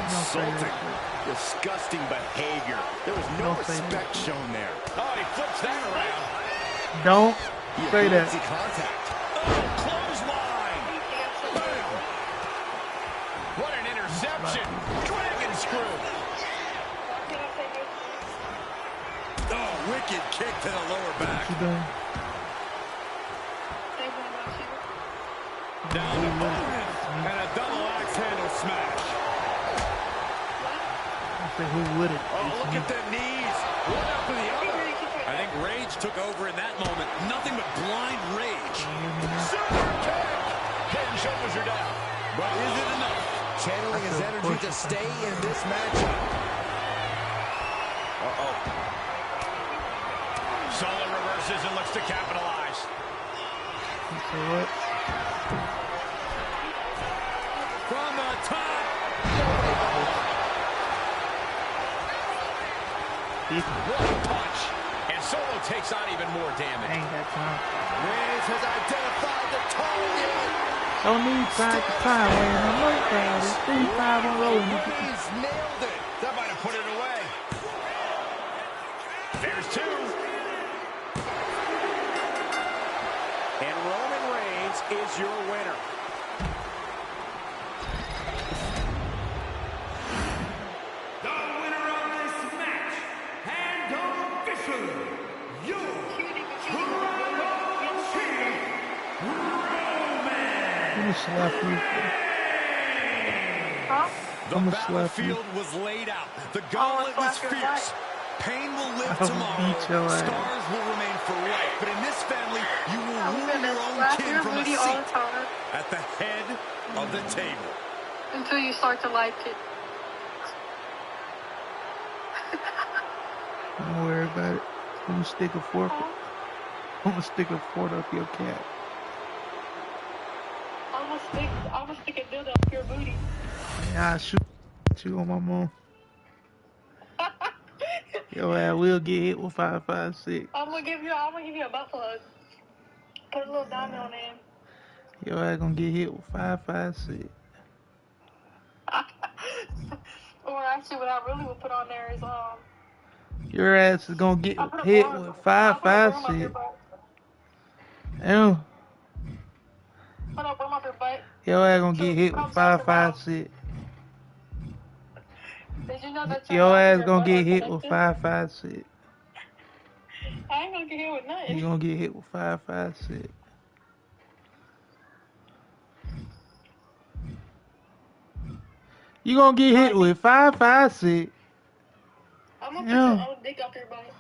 Insulting. Disgusting behavior. There was no respect shown there. Oh, he flips that around. Don't say that. Easy contact. Oh, clothesline. Boom. What an interception. Dragon screw. Oh, wicked kick to the lower back. What you doing? Down the opponent. And a double axe handle smash. I said, who would it? Oh, look at the knees. One after the other. I think rage took over in that moment. Nothing but blind rage. Super kick. Head and shoulders are down. But is it enough? Channeling his energy to stay in this matchup. Solo reverses and looks to capitalize. So what? From the top. One punch. And Solo takes on even more damage. Ain't got time. Reigns has identified the target. Don't need time to time, man. I'm no crowd. It's 3-5 on roll. Reigns nailed it. That might have put it away. There's two. And Roman Reigns is your winner. The winner of this match, and officially, your Tribal Chief, I'm gonna slap you. Huh? The I'ma slap you. battlefield was laid out. The gauntlet was slap your fierce. Pain will live I'ma tomorrow. beat your ass. Scars will remain for life. But in this family, you will I'm rule gonna your own slap kin your from a booty all the seat time at the head of the table. until you start to like it. Don't worry about it. I'm gonna stick a fork. I'm gonna stick a fork up your cat. I'm gonna stick a dildo up your booty. Yeah, I shoot you on my mom. Yo, I will get hit with 5.56. I'm gonna give you a butt plug. Put a little diamond on it. Yo, I gonna get hit with 5.56. Or actually, what I really would put on there is Your ass is gonna get I'll put a hit worm. with I'll put a worm up your 5.56. butt. Ew. Put a worm up your butt. Yo, ass gonna get hit with Comes out your mouth. 5.56. Did you know that your Your mouth and ass your gonna butt get are hit with connected? 5.56. I ain't gonna get hit with nothing. You gonna get hit with 5.56. You gonna get hit with 5.56. I'm gonna put your own dick up your butt.